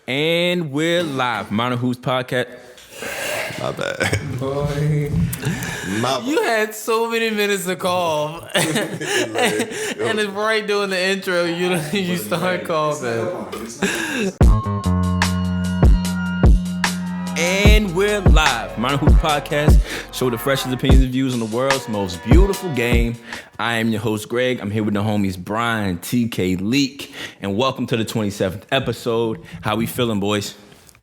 And we're live. Modern Hoops Podcast. My bad. Boy. You had so many minutes to call. And it's right during the intro, you start coughing. And we're live. Modern Hoops Podcast. Show the freshest opinions and views on the world's most beautiful game. I am your host, Greg. I'm here with the homies Brian, TK, Leak. And welcome to the 27th episode. How we feeling, boys?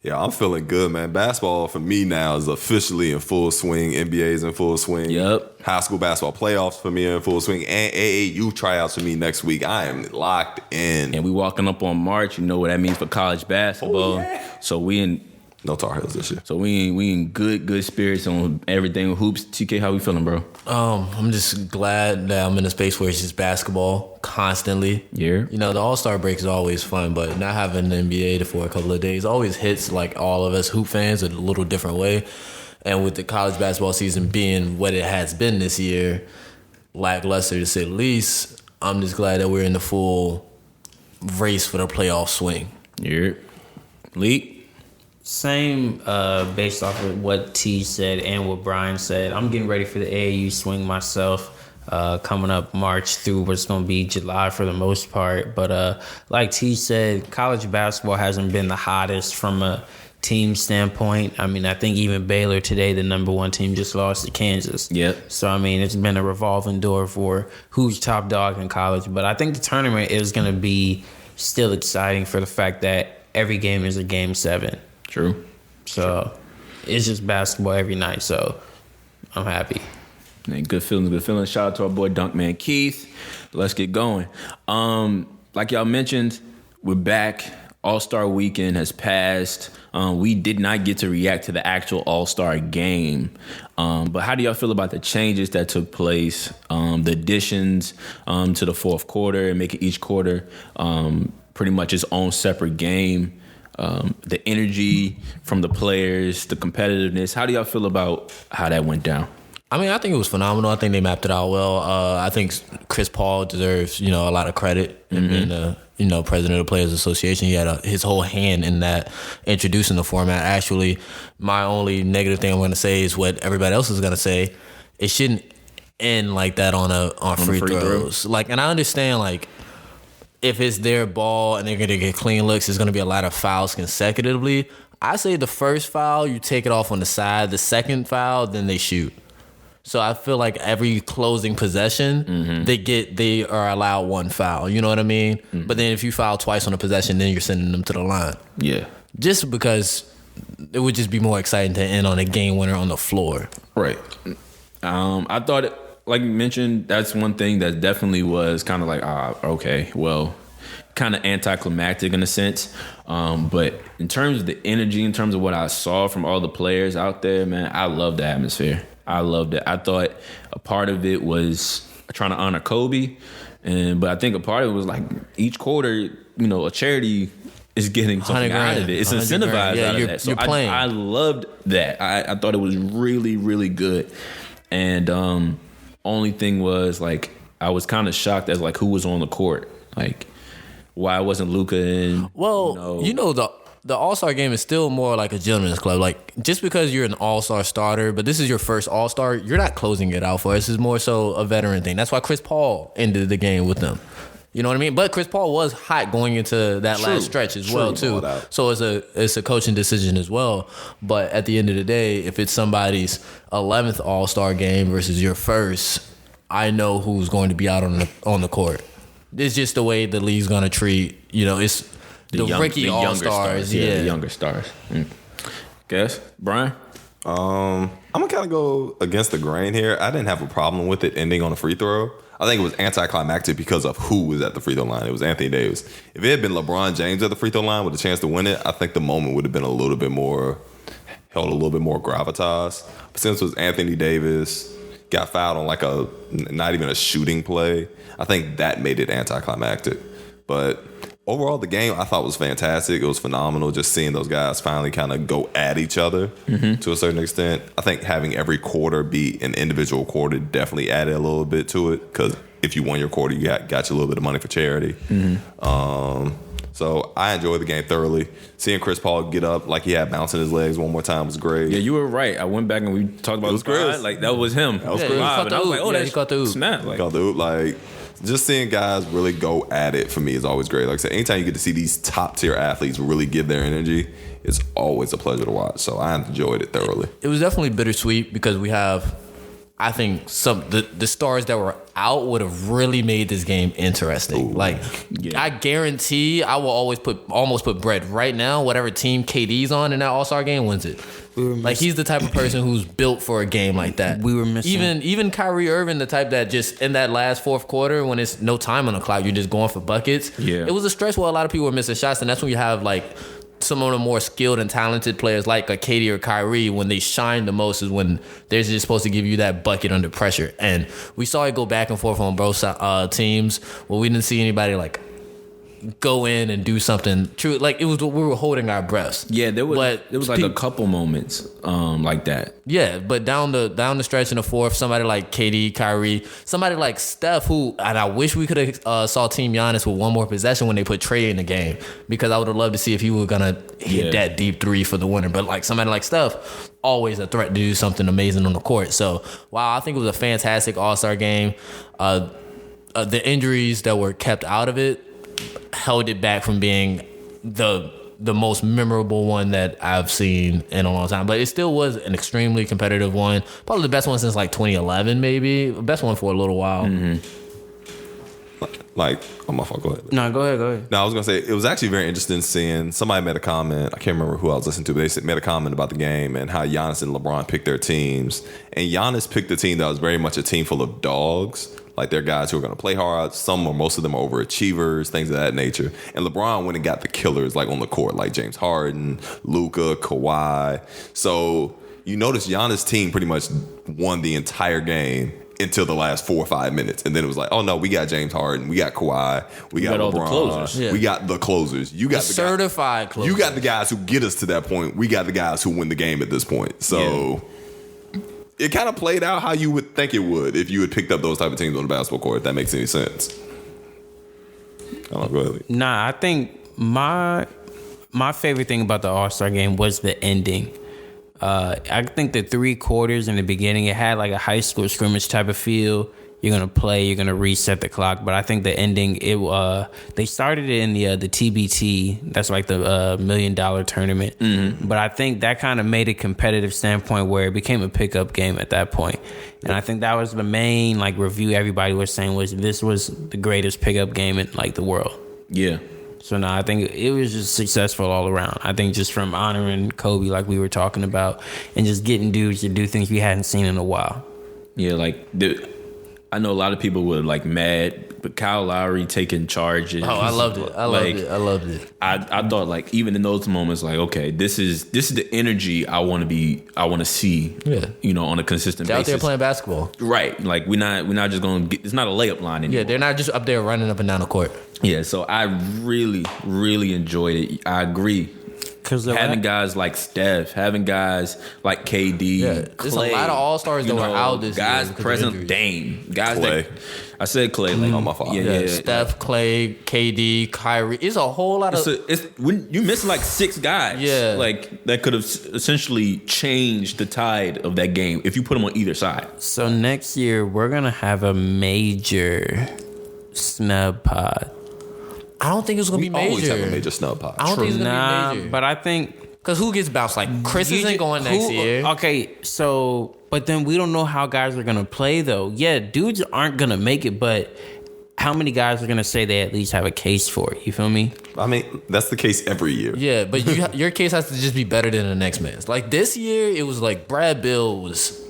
Yeah, I'm feeling good, man. Basketball for me now is officially in full swing. NBA's in full swing. Yep. High school basketball playoffs for me are in full swing. And AAU tryouts for me next week. I am locked in. And we walking up on March. You know what that means for college basketball. Oh, yeah. So we in... No Tar Heels this year. So we in good spirits on everything with hoops. TK, how we feeling, bro? I'm just glad that I'm in a space where it's just basketball constantly. Yeah. You know, the All-Star break is always fun, but not having the NBA for a couple of days always hits like all of us hoop fans in a little different way. And with the college basketball season being what it has been this year, lackluster to say the least, I'm just glad that we're in the full race for the playoff swing. Yeah. Leak? Same based off of what T said and what Brian said. I'm getting ready for the AAU swing myself. Coming up March through what's going to be July for the most part. But like T said, college basketball hasn't been the hottest from a team standpoint. I mean, I think even Baylor today, the number one team, just lost to Kansas. Yep. So, I mean, it's been a revolving door for who's top dog in college. But I think the tournament is going to be still exciting for the fact that every game is a game 7. True. So it's just basketball every night. So I'm happy. Man, good feeling. Shout out to our boy Dunkman Keith. Let's get going. Like y'all mentioned, we're back. All-Star weekend has passed. We did not get to react to the actual All-Star game. But how do y'all feel about the changes that took place? The additions to the fourth quarter and making each quarter pretty much its own separate game. The energy from the players, the competitiveness. How do y'all feel about how that went down? I mean, I think it was phenomenal. I think they mapped it out well. I think Chris Paul deserves, a lot of credit in being the, president of the Players Association. He had his whole hand in that, introducing the format. Actually, my only negative thing I'm going to say is what everybody else is going to say. It shouldn't end like that on free throws. And I understand, if it's their ball and they're going to get clean looks, there's going to be a lot of fouls consecutively. I say the first foul, you take it off on the side. The second foul, then they shoot. So I feel like every closing possession, they are allowed one foul. You know what I mean? Mm-hmm. But then if you foul twice on a possession, then you're sending them to the line. Yeah. Just because it would just be more exciting to end on a game winner on the floor. Right. I thought it, like you mentioned, that's one thing that definitely was kind of like, okay, well, kind of anticlimactic in a sense. But in terms of the energy, in terms of what I saw from all the players out there, man, I love the atmosphere. I loved it. I thought a part of it was trying to honor Kobe, but I think a part of it was each quarter, a charity is getting something out of it. It's incentivized out of that. So I loved that. I thought it was really, really good. And only thing was I was kind of shocked as who was on the court, why wasn't Luka in? Well, the All-Star game is still more like a gentleman's club. Just because you're an All-Star starter, but this is your first All-Star, you're not closing it out for us. This is more so a veteran thing. That's why Chris Paul ended the game with them. You know what I mean? But Chris Paul was hot going into that last stretch as well too. So it's a coaching decision as well. But at the end of the day, if it's somebody's 11th All-Star game versus your first, I know who's going to be out on the court. It's just the way the league's going to treat, it's the rookie All-Stars. The younger stars. Guess, Brian? I'm going to kind of go against the grain here. I didn't have a problem with it ending on a free throw. I think it was anticlimactic because of who was at the free throw line. It was Anthony Davis. If it had been LeBron James at the free throw line with a chance to win it, I think the moment would have been held a little bit more gravitas. But since it was Anthony Davis, got fouled on not even a shooting play, I think that made it anticlimactic. But overall, the game I thought was fantastic. It was phenomenal just seeing those guys finally kind of go at each other to a certain extent. I think having every quarter be an individual quarter definitely added a little bit to it because if you won your quarter, you got you a little bit of money for charity. So I enjoyed the game thoroughly. Seeing Chris Paul get up like he had bouncing his legs one more time was great. Yeah, you were right. I went back and we talked about It was Chris. like that was him. That was Yeah, Chris. he caught And the I was oop. like, oh, Yeah, that's he caught the oop. snap. Like, Called the oop, like just seeing guys really go at it for me is always great. Like I said, anytime you get to see these top tier athletes really give their energy, it's always a pleasure to watch. So I enjoyed it thoroughly. It was definitely bittersweet because we have, I think, the stars that were out would have really made this game interesting. Ooh. Like, I guarantee I will almost put bread right now. Whatever team KD's on in that All-Star game wins it. Like, he's the type of person who's built for a game like that. We were missing even Kyrie Irving, the type that just in that last fourth quarter when it's no time on the clock, you're just going for buckets. Yeah. It was a stretch where a lot of people were missing shots, and that's when you have like some of the more skilled and talented players like a KD or Kyrie, when they shine the most is when they're just supposed to give you that bucket under pressure. And we saw it go back and forth on both teams where we didn't see anybody like go in and do something true. Like it was, we were holding our breaths. yeah, there was like a couple moments like that. Yeah, but down the stretch in the fourth, somebody like KD, Kyrie, somebody like Steph, who, and I wish we could have saw Team Giannis with one more possession when they put Trey in the game, because I would have loved to see if he was gonna hit that deep three for the winner. But like somebody like Steph, always a threat to do something amazing on the court. So wow, I think it was a fantastic All-Star game. The injuries that were kept out of it held it back from being the most memorable one that I've seen in a long time. But it still was an extremely competitive one. Probably the best one since like 2011, maybe. Best one for a little while. Like, oh my fault, go ahead. No, go ahead. No, I was gonna say it was actually very interesting seeing somebody made a comment. I can't remember who I was listening to, but they made a comment about the game and how Giannis and LeBron picked their teams. And Giannis picked a team that was very much a team full of dogs. Like they're guys who are gonna play hard. Some or most of them are overachievers, things of that nature. And LeBron went and got the killers like on the court, like James Harden, Luka, Kawhi. So you notice Giannis' team pretty much won the entire game until the last 4 or 5 minutes, and then it was like, oh no, we got James Harden, we got Kawhi, we got all the LeBron, closers. Yeah. we got the closers. You got the certified closers. You got the guys who get us to that point. We got the guys who win the game at this point. So it kind of played out how you would think it would if you had picked up those type of teams on the basketball court. If that makes any sense. Oh, go ahead. Nah, I think my favorite thing about the All-Star game was the ending. I think the 3 quarters in the beginning, it had like a high school scrimmage type of feel. You're gonna play, you're gonna reset the clock. But I think the ending, they started it in the TBT. That's like the $1 million tournament. Mm-hmm. But I think that kind of made a competitive standpoint where it became a pickup game at that point. And I think that was the main like review everybody was saying was this was the greatest pickup game in like the world. Yeah. So no, I think it was just successful all around. I think just from honoring Kobe like we were talking about and just getting dudes to do things we hadn't seen in a while. Yeah, like I know a lot of people were like mad, but Kyle Lowry taking charge. Oh, I loved it. I loved it. I thought like even in those moments, like okay, this is the energy I want to see. Yeah. You know, on a consistent They're basis. out there playing basketball. Right. Like we're not just gonna get. It's not a layup line anymore. Yeah, they're not just up there running up and down the court. Yeah. So I really, really enjoyed it. I agree. Because having guys like Steph, having guys like KD, Yeah, Clay, there's a lot of all-stars that were out this year guys because of present, injuries. Dame, guys Clay. that I said Clay, like my fault. yeah. Steph, Clay, KD, Kyrie. It's a whole lot of. It's when you miss like 6 guys, Yeah. like that could have essentially changed the tide of that game if you put them on either side. So next year we're gonna have a major snub pod. I don't think it's gonna We be always major. have a major snub pod. I don't think it's gonna Nah, be major. but I think Because who gets bounced? Like Chris isn't going next year. Okay, so but then we don't know how guys are gonna play though. Yeah, dudes aren't gonna make it, but how many guys are gonna say they at least have a case for it? You feel me? I mean, that's the case every year. Yeah, but your case has to just be better than the next man's. Like this year, it was like Brad Bill was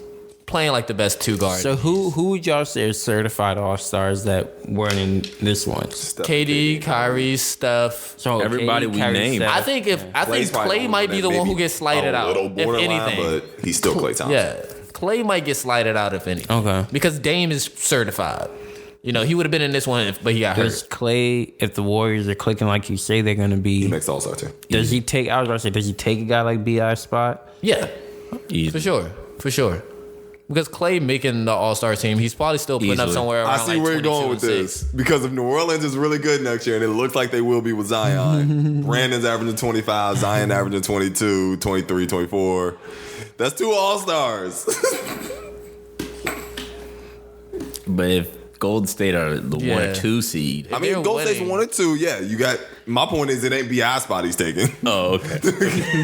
playing like the best 2 guards. So who would y'all say is certified all-stars that weren't in this one? KD, Kyrie, Steph. So Everybody we named. I think Clay might be the one who gets slighted out. If anything, but he's still Clay Thompson. yeah, Clay might get slighted out if anything. Okay. Because Dame is certified. You know, he would have been in this one, but he got Does hurt. Clay, if the Warriors are clicking like you say they're gonna be, He makes the All-Star team. does he take? I was about to say, does he take a guy like Bi's spot? Yeah, Easy. for sure. Because Clay making the All-Star team, he's probably still putting up Easily. somewhere around I see where you're going with this. Because if New Orleans is really good next year, and it looks like they will be with Zion, Brandon's averaging 25, Zion averaging 22, 23, 24. That's 2 All-Stars. But if Golden State are the 1 or 2 seed, I mean, Golden State's 1 or 2. Yeah, you got. My point is, it ain't B.I. spot he's taking. oh, okay.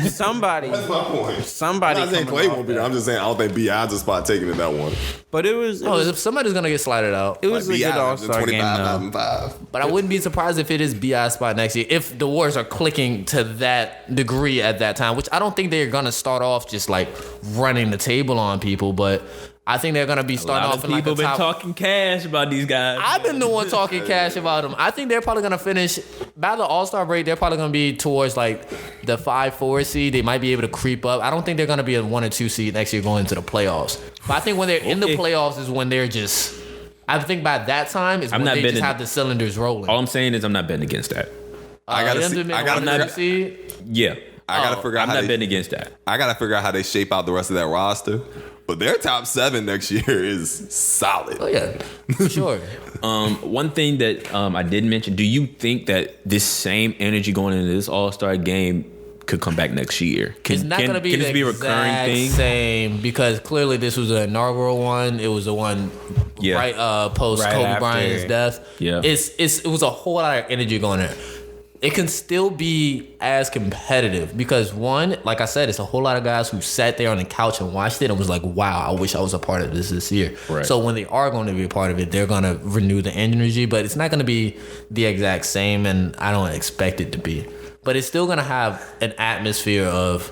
Somebody. That's my point. Somebody. I'm not saying coming Clay off won't be that. there. I'm just saying I don't think B.I.'s a spot taking it that one. But it was if somebody's gonna get slided out. it was Like a good B.I. All-Star game though. 25,005. But I wouldn't be surprised if it is B.I. spot next year. If the Warriors are clicking to that degree at that time, which I don't think they're gonna start off just like running the table on people, but I think they're gonna be A starting lot off of in like people the top. been talking cash about these guys. I've been the one talking cash about them. I think they're probably gonna finish by the All-Star break. They're probably gonna be towards like the 5-4 seed. They might be able to creep up. I don't think they're gonna be a 1 or 2 seed next year going into the playoffs. But I think when they're in the playoffs is when they're just. I think by that time is when not they just betting- have the cylinders rolling. All I'm saying is I'm not betting against that. I gotta them see. to be I a gotta 1 or 2 figure. seed. Yeah. I gotta figure out I'm how not they, betting against that. I gotta figure out how they shape out the rest of that roster. But their top 7 next year is solid. Oh yeah, for sure. One thing that I didn't mention, do you think that this same energy going into this All-Star game could come back next year? It's not going to be can the this be a recurring exact thing? same because clearly this was an inaugural one. It was the one Yeah. right post Right Kobe after. Bryant's death. Yeah. It was a whole lot of energy going there. It can still be as competitive because one, like I said, it's a whole lot of guys who sat there on the couch and watched it and was like, wow, I wish I was a part of this year. Right. So when they are going to be a part of it, they're going to renew the energy, but it's not going to be the exact same, and I don't expect it to be. But it's still going to have an atmosphere of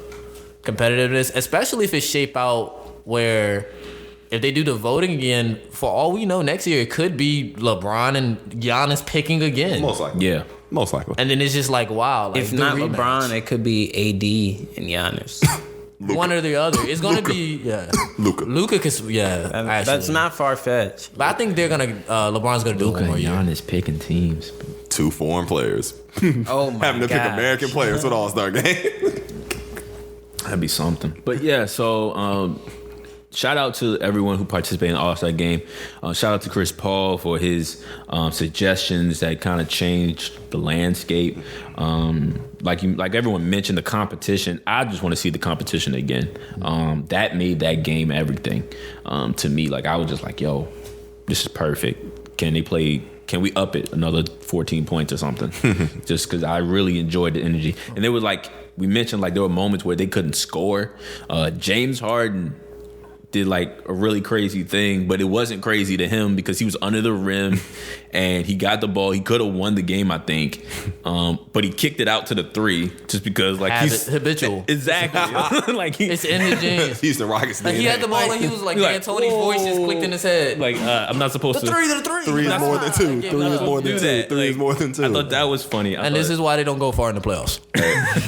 competitiveness, especially if it shape out where if they do the voting again, for all we know, next year it could be LeBron and Giannis picking again. Most likely. Yeah. Most likely. And then it's just like, wow. Like If the not rematch. LeBron, it could be AD and Giannis. One or the other. It's going to be, yeah. Luka. Luka, yeah. That's actually. not far fetched. But I think they're going to, LeBron's going to do Luka it more and year. Giannis picking teams. 2 foreign players. Oh my Having to pick gosh. American players for the All-Star game. That'd be something. But yeah, so shout out to everyone who participated in the All-Star game. Shout out to Chris Paul for his suggestions that kind of changed the landscape. Like everyone mentioned, the competition. I just want to see the competition again. That made that game everything to me. Like I was just like, yo, this is perfect. Can we up it another 14 points or something? Just because I really enjoyed the energy. And there was like, we mentioned like there were moments where they couldn't score. James Harden did like a really crazy thing, but it wasn't crazy to him because he was under the rim and he got the ball. He could have won the game, I think. But he kicked it out to the 3 just because like he's habitual. Exactly. Like It's in his genes. He's the Rockets. Like he had the ball and he was like, He's like, D'Antoni's voice just clicked in his head. like I'm not supposed the to. 3. 3 is more than 2. 3 is more than do 2. that. 3 is more than 2. I thought that was funny. And this is why they don't go far in the playoffs.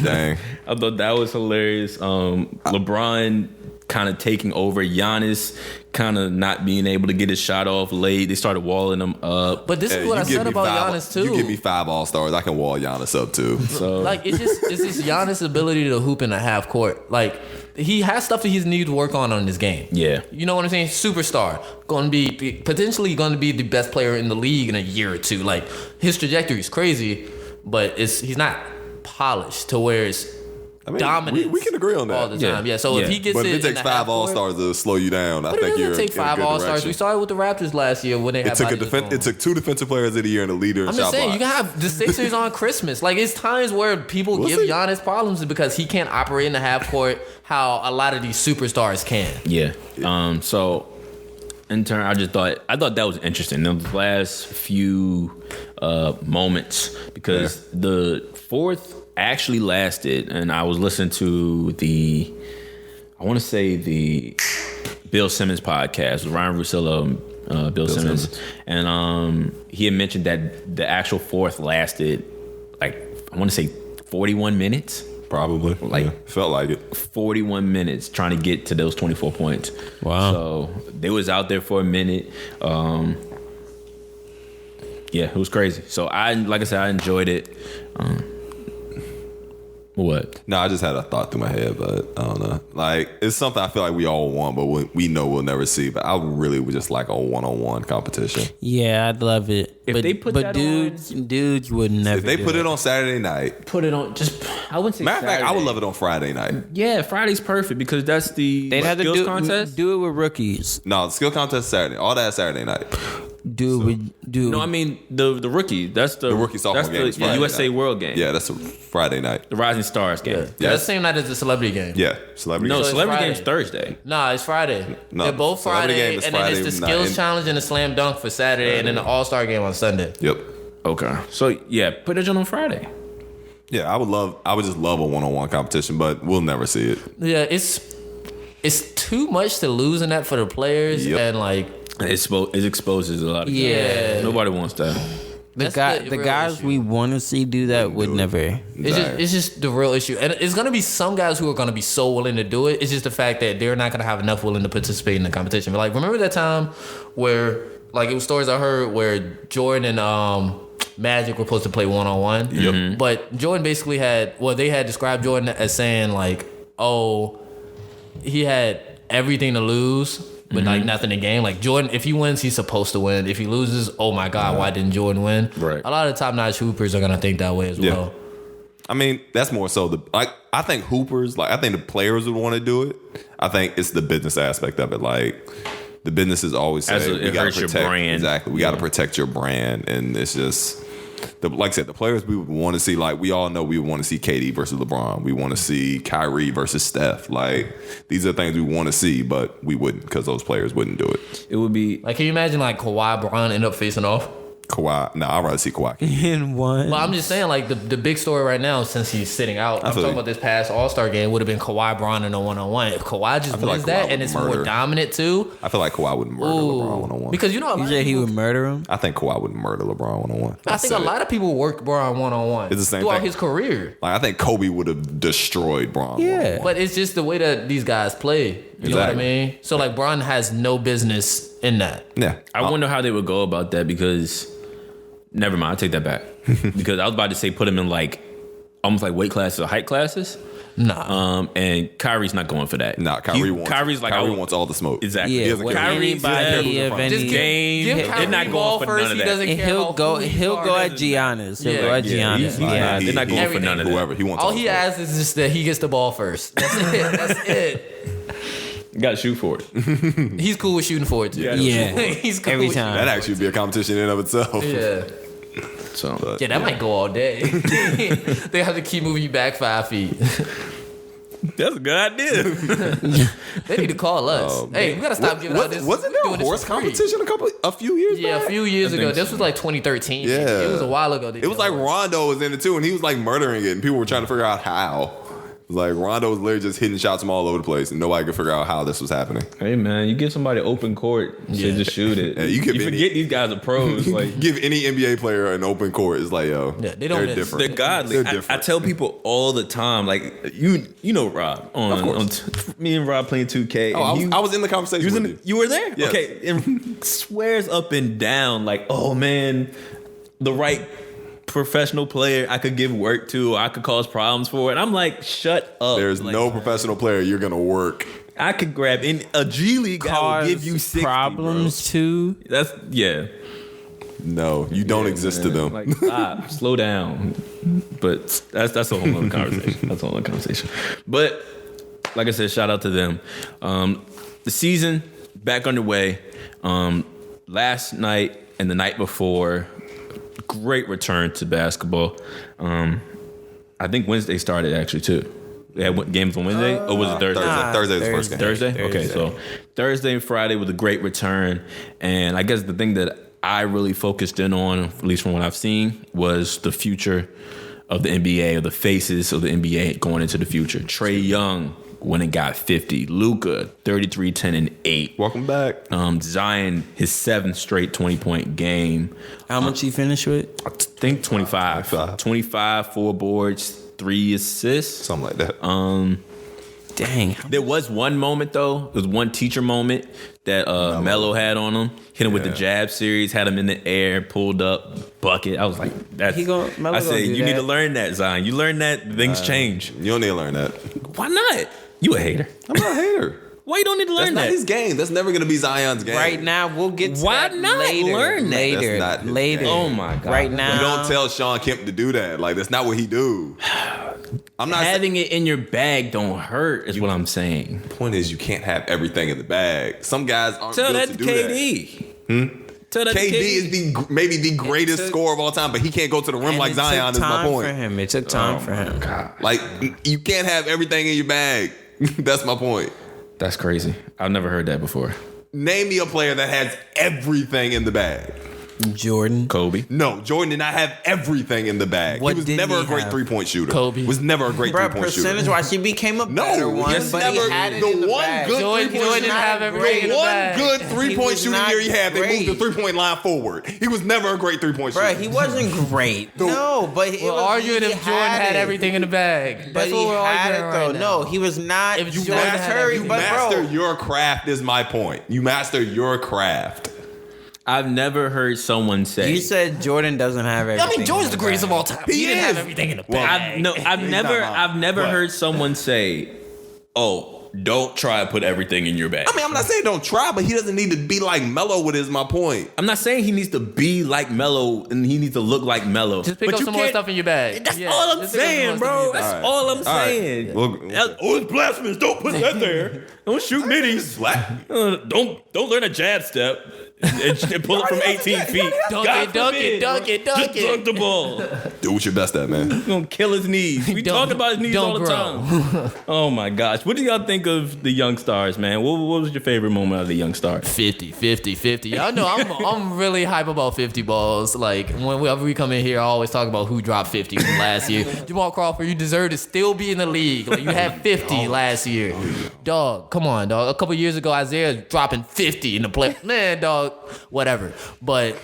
Dang. I thought that was hilarious. LeBron kind of taking over, Giannis kind of not being able to get his shot off late. They started walling him up. But this is what I said about Giannis too. You give me 5 All-Stars, I can wall Giannis up too. So Like it's just Giannis' ability to hoop in a half court. Like he has stuff that he needs to work on this game. yeah. You know what I'm saying? Superstar, going to be potentially going to be the best player in the league in a year or two. Like his trajectory is crazy, but he's not polished to where it's I mean, dominant. we can agree on that. all the Yeah. time. Yeah. So Yeah. if he gets But if it it takes in the 5 half court- All-Stars to slow you down, I But think it you're doesn't take in a 5 good All-Stars. direction. We started with the Raptors last year when they had It took bodies it took 2 defensive players of the year and a leader in I'm shot just saying, block. you can have the Sixers on Christmas. Like, it's times where people We'll give see. Giannis problems because he can't operate in the half court how a lot of these superstars can. Yeah. So in turn, I thought that was interesting. The last few moments because the fourth actually lasted, and I was listening to the Bill Simmons podcast with Ryan Russillo, Bill Simmons, and he had mentioned that the actual fourth lasted like I want to say 41 minutes. Probably. Like- felt like it. 41 minutes trying to get to those 24 points. Wow. So they was out there for a minute. Yeah, it was crazy. So like I said, I enjoyed it. What? No, I just had a thought through my head, but I don't know. Like, it's something I feel like we all want, but we know we'll never see. But I really would just like a one-on-one competition. Yeah, I'd love it. If they put that dudes would never. If they put it on Saturday night, put it on. Just I wouldn't say. matter of fact, I would Saturday. love it on Friday night. Yeah, Friday's perfect because that's the They'd have to skills contest. do it with rookies. No, the skill contest is Saturday. All that Saturday night. No, I mean the rookie. That's the rookie sophomore that's game is the Friday USA night. World game. Yeah, that's a Friday night. The Rising Stars game. Yeah, Yes. that's the same night as the celebrity game. Yeah, celebrity. No, game. it's celebrity Friday. game's Thursday. Nah, it's Friday. No, They're both celebrity Friday, game is and then it's the Friday skills night. challenge and the slam dunk for Saturday, and then the All Star game on Sunday. Yep. Okay, so yeah, put it on Friday. Yeah, I would just love a one-on-one competition, but we'll never see it. Yeah, it's too much to lose in that for the players, Yep. and like It exposes a lot of guys. Yeah. Nobody wants that. The That's the the real guys issue. we want to see do that would do it. never. it's just the real issue, and it's gonna be some guys who are gonna be so willing to do it. It's just the fact that they're not gonna have enough willing to participate in the competition. But like, remember that time where like it was stories I heard where Jordan and Magic were supposed to play one-on-one. Yep. But Jordan basically they had described Jordan as saying like, oh, he had everything to lose, but like nothing to gain. Like Jordan, if he wins, he's supposed to win. If he loses, oh my God, why didn't Jordan win? Right. A lot of top-notch hoopers are gonna think that way as Yeah. well. I mean, that's more so I think hoopers, like I think the players would want to do it. I think it's the business aspect of it. Like the businesses always say It hurts your brand. Exactly. We got to protect your brand, and it's just like I said, the players we would want to see. Like we all know, we want to see KD versus LeBron. We want to see Kyrie versus Steph. Like these are things we want to see, but we wouldn't because those players wouldn't do it. It would be Like, can you imagine like Kawhi, Bron end up facing off? Kawhi, no, I'd rather see Kawhi. In one. Well, I'm just saying, like the big story right now, since he's sitting out, I'm feel talking you. about this past All Star game would have been Kawhi, Bron in a one-on-one. If Kawhi just feel wins like Kawhi that would and it's murder. more dominant too, I feel like Kawhi would murder LeBron one-on-one. because you know a lot You of said he people- would murder him? I think Kawhi would murder LeBron one-on-one. I think a lot of people worked Bron one-on-one It's the same throughout thing. his career. Like I think Kobe would have destroyed Bron. Yeah. one-on-one. But it's just the way that these guys play. You know what I Exactly. mean? So like Bron has no business in that. Yeah. I wonder how they would go about that because never mind, I take that back. Because I was about to say put him in like almost like weight classes or height classes. Nah. And Kyrie's not going for that. Nah, Kyrie wants all the smoke. Exactly. Yeah, He doesn't what care. Kyrie, anybody Steph, of any- Just game. give They're Kyrie not the going ball for first. none of He that. doesn't care He'll how go. cool he He'll are. go at Giannis. He'll Yeah. go at Yeah, Giannis. he's- Yeah, they're not going for none of that. Whoever he wants. All the he smoke. asks is just that he gets the ball first. That's it. That's it. You got to shoot for it. He's cool with shooting for it too. Yeah. Yeah. He's cool Every with time. That actually would be a competition in and of itself. Yeah. So Yeah, that might go all day. They have to keep moving you back 5 feet. that's a good idea. They need to call us. Hey, we gotta stop giving out this. Wasn't we're there a doing this horse for free. competition a few years Yeah, back? a few years I ago. think This so. was like 2013. Yeah. It was a while ago. It was like Rondo was in it too, and he was like murdering it, and people were trying to figure out how. It was like Rondo was literally just hitting shots from all over the place, and nobody could figure out how this was happening. Hey man, you give somebody open court, shit, just shoot it. Yeah, you give any- forget these guys are pros. Like Give any NBA player an open court, it's like, yo, Yeah, they don't they're miss. different. they're godly. They're I different. tell people all the time, like you know Rob Of course. me and Rob playing 2K. Oh, and I was in the conversation you was with in you. you were there? Yes. Okay. And swears up and down, like, oh man, the right professional player I could give work to, or I could cause problems for. And I'm like, shut up. There's Like, no professional player you're gonna work. I could grab in a G League guy will give you 60 problems too. Bro. That's yeah. No, you don't Yeah, exist man. to them. Like, stop, slow down. But that's a whole other conversation. That's a whole other conversation. But like I said, shout out to them. The season back underway. Last night and the night before, great return to basketball. I think Wednesday started actually too. They had games on Wednesday, or was it Thursday? Thursday was the first game. Thursday? Okay, so Thursday and Friday was a great return. And I guess the thing that I really focused in on, at least from what I've seen, was the future of the NBA, or the faces of the NBA going into the future. Trae Young when it got 50. Luka, 33, 10, and 8. Welcome back. Zion, his 7th straight 20-point game. How much he finished with? I think 25. 25, 4 boards, 3 assists. Something like that. Dang. There was one moment though. There was one teacher moment that Melo had on him. Hit him with the jab series. Had him in the air, pulled up, bucket. I was like, "That's." I said, "You need to learn that, Zion. You learn that, things change. You don't need to learn that. Why not? You a hater? I'm not a hater. Why you don't need to learn That's that? not his game. That's never going to be Zion's game. Right now, we'll get to Why that not later. learn that? Later. That's not his later. game. Oh my god! Right now. You don't tell Sean Kemp to do that. Like, that's not what he do. I'm not Having it in your bag don't hurt. Is what I'm saying. The point is, you can't have everything in the bag. Some guys aren't Tell built that to to do KD. that. Tell that to KD is maybe the greatest scorer of all time, but he can't go to the rim like Zion. Is my point. It took time for him. God. Like, you can't have everything in your bag. That's my point. That's crazy. I've never heard that before. Name me a player that has everything in the bag. Jordan. Kobe. No, Jordan did not have everything in the bag. What he was did never he a great have? three-point shooter. Kobe. Was never a great Bro, three-point shooter. percentage-wise, he became a better No, one, he's but never he had it in the the one bag. good Jordan three-point didn't have shooter. everything in the The one bag. good He three-point was shooting not year he had, they moved the great. three-point line forward. He was never a great three-point shooter. Bro, he wasn't great. No, but We're arguing if Jordan had it. everything in the bag. But That's he what we're had arguing it though. right now. No, he was not. If Jordan Jordan had Curry, you but master bro, your craft is my point. You master your craft. I've never heard someone say. you said Jordan doesn't have everything. I mean, Jordan's the greatest of all time. He didn't have is. everything in the Well, bag. I've never What? heard someone say, "Oh, don't try to put everything in your bag." I mean, I'm not saying don't try, but he doesn't need to be like Melo with is my point. I'm not saying he needs to be like Melo and he needs to look like Melo. Just pick But up you some more can't- stuff in your bag. That's Yeah, all I'm just pick up some saying, more stuff in bro. your That's bag. all I'm All right. saying. Well, Oh, it's blasphemous. Don't put that there. Don't shoot middies. Don't learn a jab step and pull it from 18 feet. Dunk God it, dunk forbid, it, dunk bro. it, dunk Just it. dunk the ball. do what your best at, man. He's gonna kill his knees. We Don't- talk about his knees all don't the grow. time. Oh my gosh. What do y'all think of the young stars, man? What was your favorite moment of the young stars? 50. Y'all know I'm really hype about 50 balls. Like, whenever we come in here, I always talk about who dropped 50 from last year. Jamal Crawford, you deserve to still be in the league. Like, you had 50 last year. Dog, come on, dog. A couple years ago, Isaiah dropping 50 in the play. Man, dog, whatever. But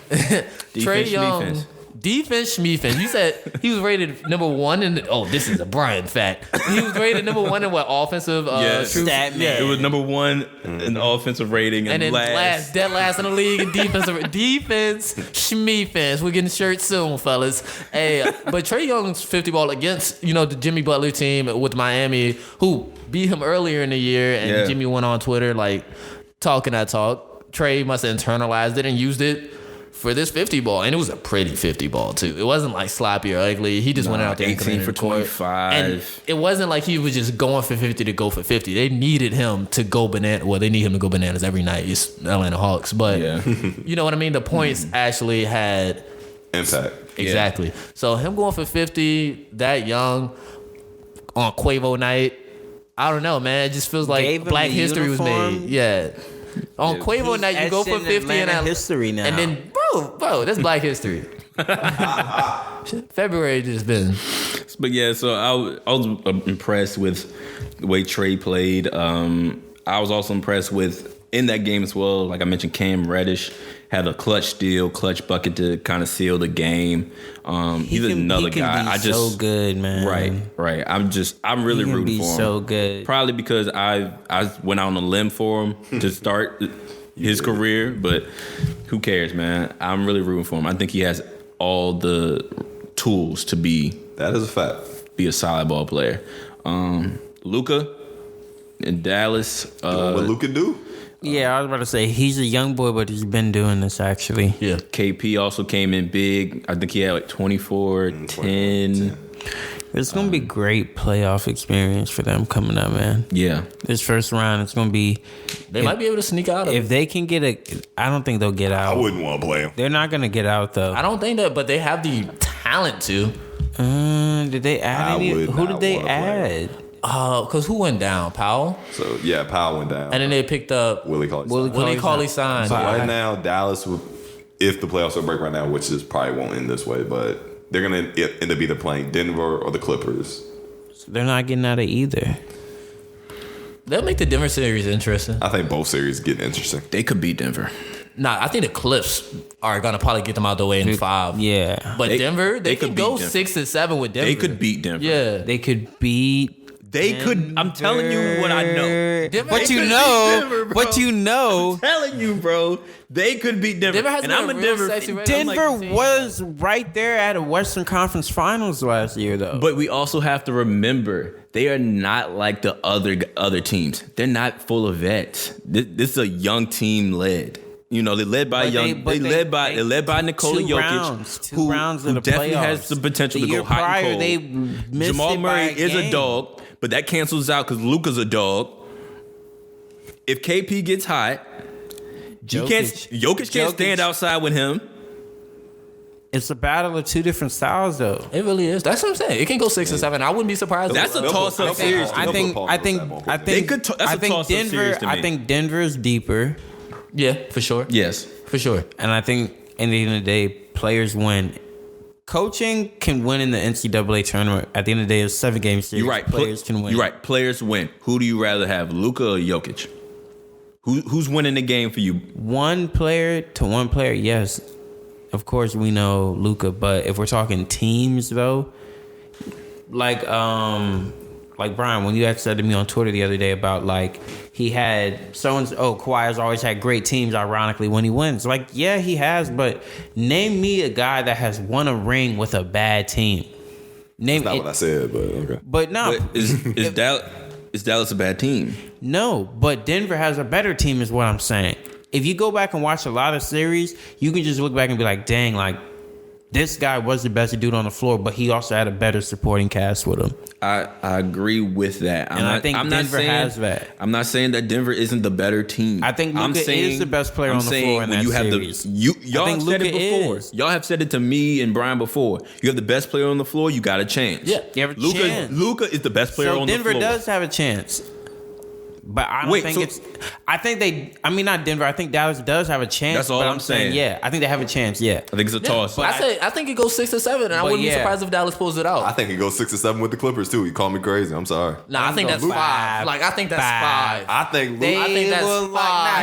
Trae Young... Defense, schmefense. You said he was rated number one in. This is a Brian fact. He was rated number one in what offensive? Truth? Stat man. It was number one in the offensive rating And then dead last in the league in defense, schmefense. We're getting shirts soon, fellas. Hey, but Trae Young's 50 ball against the Jimmy Butler team with Miami, who beat him earlier in the year, and Jimmy went on Twitter like talking that talk. Trae must have internalized it and used it for this 50 ball, and it was a pretty 50 ball too. It wasn't like sloppy or ugly. He just went out there and 18 for commanded the court. 25. And it wasn't like he was just going for 50 to go for 50. They needed him to go banana. Well, they need him to go bananas every night. It's Atlanta Hawks, but you know what I mean. The points actually had Impact. exactly. So him going for 50 that young on Quavo night, I don't know, man. It just feels like Gave him Black the History was uniform. made. Yeah. On Quavo night, you go for 50 and history now. and then, bro, that's Black History. February just been. But yeah, so I was impressed with the way Trae played. I was also impressed with in that game as well. Like I mentioned, Cam Reddish had a clutch steal, clutch bucket to kind of seal the game. He's another guy. I just so good, man. Right. I'm really rooting for him. So good. Probably because I went out on a limb for him to start his career, but who cares, man? I'm really rooting for him. I think he has all the tools to be That is a fact. a solid ball player. Luka in Dallas. What Luka do? Yeah, I was about to say he's a young boy, but he's been doing this actually. Yeah. KP also came in big. I think he had like 24, 10. It's gonna be great playoff experience for them coming up, man. Yeah. This first round, it's gonna be. They might be able to sneak out of it. If they can get I don't think they'll get I out. wouldn't want to play him. They're not gonna get out though. I don't think that, but they have the talent to. Did they add I any? would Who not did they wanna play. add? Because who went down? Powell? So yeah, Powell went down. And then they picked up Willie Cauley. Willie Cauley-Stein. So right now, Dallas would, if the playoffs will break right now, which is probably won't end this way, but they're gonna end up either playing Denver or the Clippers. They're not getting out of either. They'll make the Denver series interesting. I think both series get interesting. They could beat Denver. Nah, I think the Clips are gonna probably get them out the way in 5. Yeah. But Denver, they could could beat go Denver. 6 and 7 with Denver. They could beat Denver. Yeah. They could beat They could. I'm telling you what I know. But you know, I'm telling you, bro. They could beat Denver. Denver has and been I'm a a real Denver. sexy regular Denver team. was right there at a Western Conference Finals last year, though. But we also have to remember they are not like the other teams. They're not full of vets. This is a young team led. You know, they're led by they're led by Nikola Jokic, two rounds in the definitely playoffs. has the potential The to year go hot prior, and they cold. missed Jamal it Murray by is a game. dog, but that cancels out because Luka's a dog. If KP gets hot, Jokic can't stand outside with him. It's a battle of two different styles, though. It really is. That's what I'm saying. It can go 6 or 7. I wouldn't be surprised. That's a toss-up series. I think Denver is deeper. Yeah, for sure. Yes, For sure. And I think in the end of the day, players win. Coaching can win in the NCAA tournament. At the end of the day, it's a 7-game series. you're right. Players can win. You're right. Players win. Who do you rather have, Luka or Jokic? Who's winning the game for you? One player to one player, yes. Of course, we know Luka, but if we're talking teams, though, like Brian, when you had said to me on Twitter the other day about like he had Kawhi has always had great teams. Ironically, when he wins, like yeah, he has. But name me a guy that has won a ring with a bad team. That's not what I said, but okay. But no, But is Dallas a bad team? No, but Denver has a better team is what I'm saying. If you go back and watch a lot of series, you can just look back and be like, dang, like, this guy was the best dude on the floor, but he also had a better supporting cast with him. I agree with that. I think Denver has that. I'm not saying that Denver isn't the better team. I think Luka is the best player on the floor in that series. Y'all have said it before. Y'all have said it to me and Brian before. You have the best player on the floor, you got a chance. Yeah, you have a chance. Luka is the best player on the floor. So Denver does have a chance. But I don't think not Denver. I think Dallas does have a chance. That's all but I'm saying. Yeah, I think they have a chance. Yeah. I think it's a toss. I think it goes 6 or 7, and I wouldn't be surprised if Dallas pulls it out. I think it goes 6 or 7 with the Clippers too. You call me crazy. I'm sorry. Nah, I think that's 5. Like I think that's 5. I think They I think that's will 5. I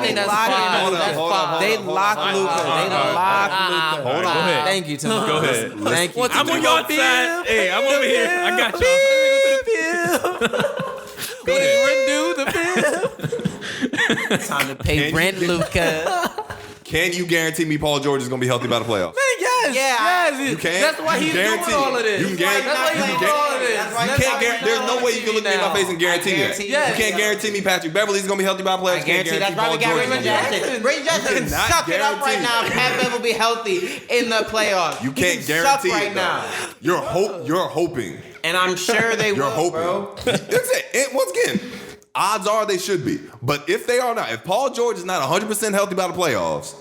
think that's 5. They lock Luka. They lock Luka. Hold on. Go ahead. Thank you, Tim. Go ahead. Thank you. I'm on your side. Hey, I'm over here. I got you. Go ahead. Do the time to pay rent, Luka. Can you guarantee me Paul George is going to be healthy by the playoffs? Yes. You can. That's why he's doing all of this. You can guarantee. That's why he's doing all of this. You can't guarantee. There's no way you can look me in my face and guarantee that. Yes. You can't guarantee me Patrick Beverly's going to be healthy by the playoffs. I guarantee that's why we got Raymond Jackson. Raymond Jackson can cannot suck it up right guarantee. now. Pat Bev will be healthy in the playoffs. You He can't can guarantee suck it right now. You're hoping. And I'm sure they You're will, hoping. bro. That's it. And once again, odds are they should be. But if they are not, if Paul George is not 100% healthy by the playoffs,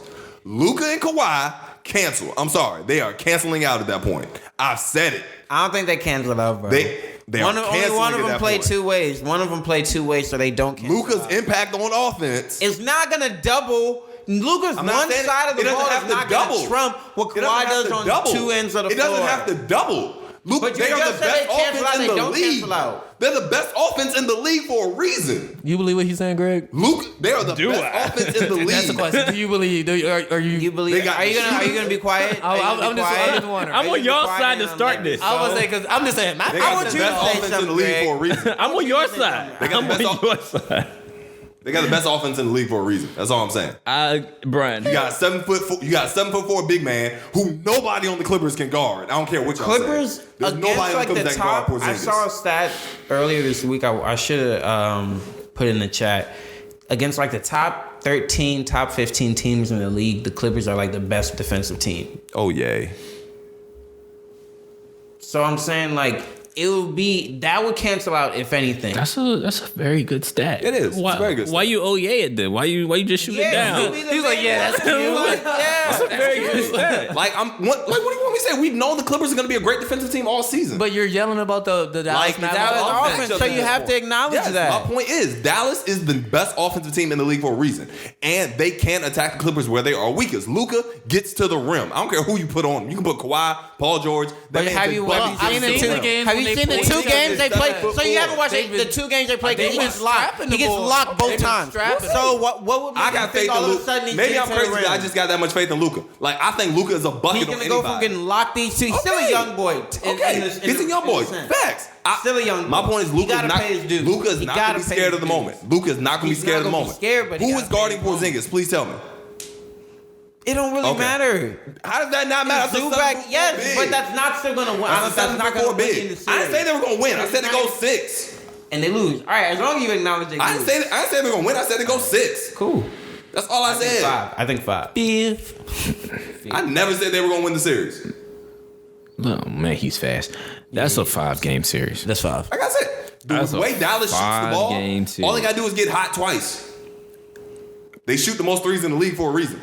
Luka and Kawhi cancel. I'm sorry. They are canceling out at that point. I've said it. I don't think they cancel it out, bro. They are only canceling one of at them that played point. 2 ways. One of them played 2 ways, so they don't cancel. Luka's impact on offense. It's not gonna double. Luka's I'm not one saying side of the it doesn't ball have is to not double. gonna trump what It doesn't Kawhi have does to on double. 2 ends of the It floor. doesn't have to double. Luka, But you they are just the said best they cancel out, offense in they the don't league. cancel out. They're the best offense in the league for a reason. You believe what he's saying, Greg? Luka, they are the best offense in the league. That's the question. Do you believe? Are you? You believe? They got Are you gonna be quiet? I'm just wondering. I'm on your side to start this. I would say because I'm just saying. They I got want the you to best say offense in the something, league Greg. for a reason. I'm on your side. They got I'm the best on your side. They got the best offense in the league for a reason. That's all I'm saying. Brian. You got 7'4" big man who nobody on the Clippers can guard. I don't care what y'all Clippers say. There's against nobody on like the the Clippers that can guard top. Porzingis. I saw a stat earlier this week. I should have put in the chat. Against like the top 13, top 15 teams in the league, the Clippers are like the best defensive team. Oh yay! So I'm saying like it would be that would cancel out if anything. That's a very good stat. It is. Why, It's a very good stat. Why you yay it then? Why you just shoot it down? He's like, yeah, that's cute. That's a very good stat. Like what do you want me to say? We've known the Clippers are going to be a great defensive team all season. But you're yelling about the Dallas Like, Mavericks Dallas offense. offense, so you have to acknowledge Yes, that. my point is Dallas is the best offensive team in the league for a reason, and they can attack the Clippers where they are weakest. Luka gets to the rim. I don't care who you put on. You can put Kawhi, Paul George. But have you seen the 2 games they played? So you haven't watched the 2 games they played? He gets locked. He gets locked both times. So what would I got faith in Luka. Maybe I'm crazy. I just got that much faith in Luka. Like I think Luka is a bucket He's on gonna go anybody. from getting lock these two. He's still a young boy. He's a young boy. Facts. Still a young boy. My point is Luka's not going to be scared of the moment. Luka's not going to be scared of the moment. Who is guarding Porzingis? Please tell me. It don't really matter. How does that not matter? Zubac, yes, but that's not still going to win. That's not going to win in the series. I didn't say they were going to win. I said they go 6. And they lose. All right, as long as you acknowledge they lose. I didn't say they're going to win. I said they go 6. Cool. That's all I said. I think 5. I never said they were going to win the series. Oh, man, he's fast. That's a 5-game series. That's 5. Like I said, the way Dallas shoots the ball, all they got to do is get hot twice. They shoot the most threes in the league for a reason.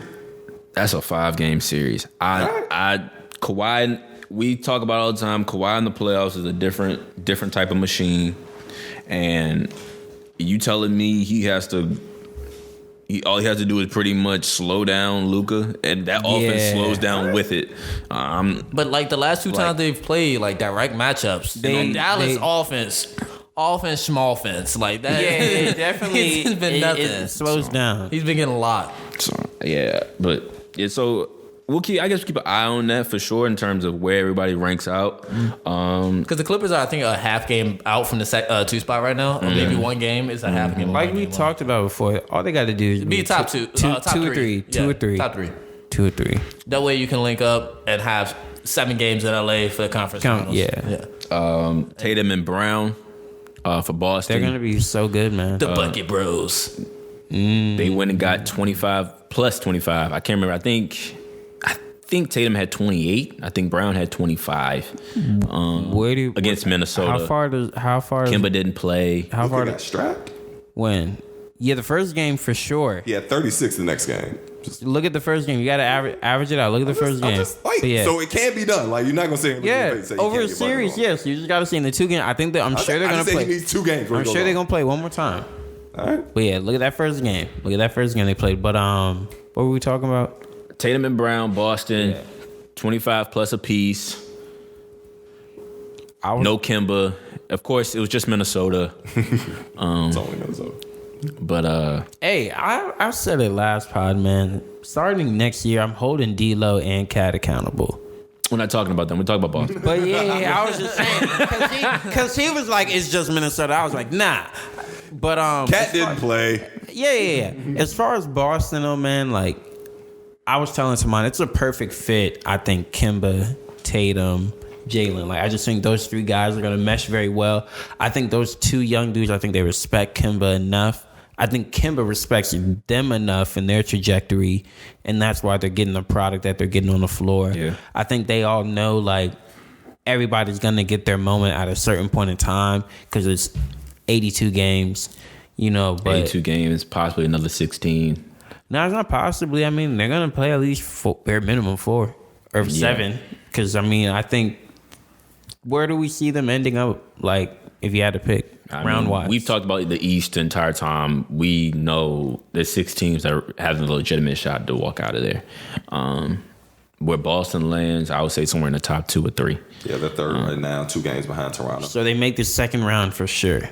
That's a 5-game series. Kawhi, we talk about all the time. Kawhi in the playoffs is a different type of machine, and you telling me all he has to do is pretty much slow down Luka, and that offense slows down with it. But like the last 2 times they've played like direct matchups, Dallas offense, small offense like that. Yeah, it definitely it's been nothing. It slows down. He's been getting a lot. So we'll keep an eye on that for sure in terms of where everybody ranks out. Because the Clippers are, I think, a half game out from the 2 spot right now, or maybe 1 game is a half game. Like we talked about before, all they got to do is be top 2, top 3, 2 or 3, top 3, 2 or 3. That way you can link up and have 7 games in LA for the conference finals. Yeah. Tatum and Brown for Boston. They're gonna be so good, man. The Bucket Bros. They went and got 25 plus 25. I can't remember. I think Tatum had 28. I think Brown had 25. Against Minnesota. How far? Kemba didn't play. How far got strapped? When? Yeah, the first game for sure. He had 36 the next game. Just look at the first game. You got to average it out. Look at the first game. So it can be done. Like, you're not gonna say over a series. Yes, you just got to see in the 2 games. I think I'm sure they're gonna play. He needs 2 games. I'm sure they're gonna play one more time. All right. But yeah, look at that first game. They played. But what were we talking about? Tatum and Brown, Boston, 25 plus apiece. No Kemba. Of course, it was just Minnesota. It's only Minnesota. But hey, I said it last pod, man. Starting next year, I'm holding D-Lo and Cat accountable. we're not talking about them. We're talking about Boston. But I was just saying because he was like, it's just Minnesota. I was like, nah. But Cat didn't play. Yeah. As far as Boston, though, man, like I was telling Tamon, it's a perfect fit. I think Kemba, Tatum, Jalen. Like I just think those three guys are gonna mesh very well. I think those two young dudes, I think they respect Kemba enough. I think Kemba respects them enough in their trajectory, and that's why they're getting the product that they're getting on the floor. Yeah. I think they all know, like, everybody's going to get their moment at a certain point in time because it's 82 games, you know. But 82 games, possibly another 16. No, it's not possibly. I mean, they're going to play at least bare minimum 4 or 7 because, I mean, I think where do we see them ending up, like, if you had to pick? Round-wise. We've talked about the East the entire time. We know there's 6 teams that have a legitimate shot to walk out of there. Where Boston lands, I would say somewhere in the top 2 or 3. Yeah, they're third right now, 2 games behind Toronto. So they make the second round for sure.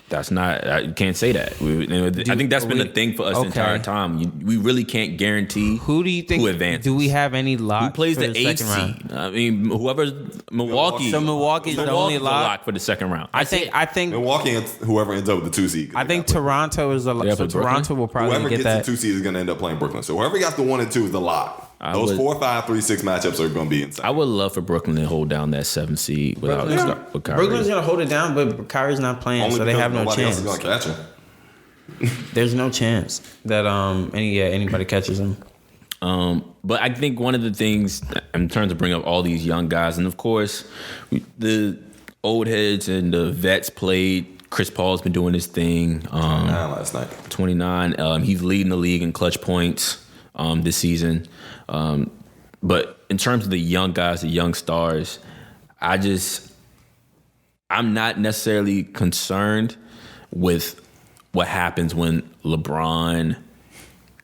That's not. You can't say that. I think that's been the thing for us the entire time. We really can't guarantee who do you think who advances. Do we have any lock? Who plays the 8th seed? Round? I mean, whoever's Milwaukee. So Milwaukee's the only lock for the second round. I think Milwaukee and whoever ends up with the 2 seed. I think Toronto is the lock. So Toronto will probably whoever get that. Whoever gets the 2 seed is going to end up playing Brooklyn. So whoever got the 1 and 2 is the lock. Those 4, 5, 3, 6 matchups are going to be insane. I would love for Brooklyn to hold down that 7th seed without with Kyrie. Brooklyn's going to hold it down, but Kyrie's not playing, only so they have no chance. Else is going to catch him. There's no chance that anybody catches him. But I think one of the things in terms of bring up all these young guys, and of course the old heads and the vets played. Chris Paul's been doing his thing. 29 last night. 29. He's leading the league in clutch points this season. But in terms of the young guys, the young stars, I'm not necessarily concerned with what happens when LeBron,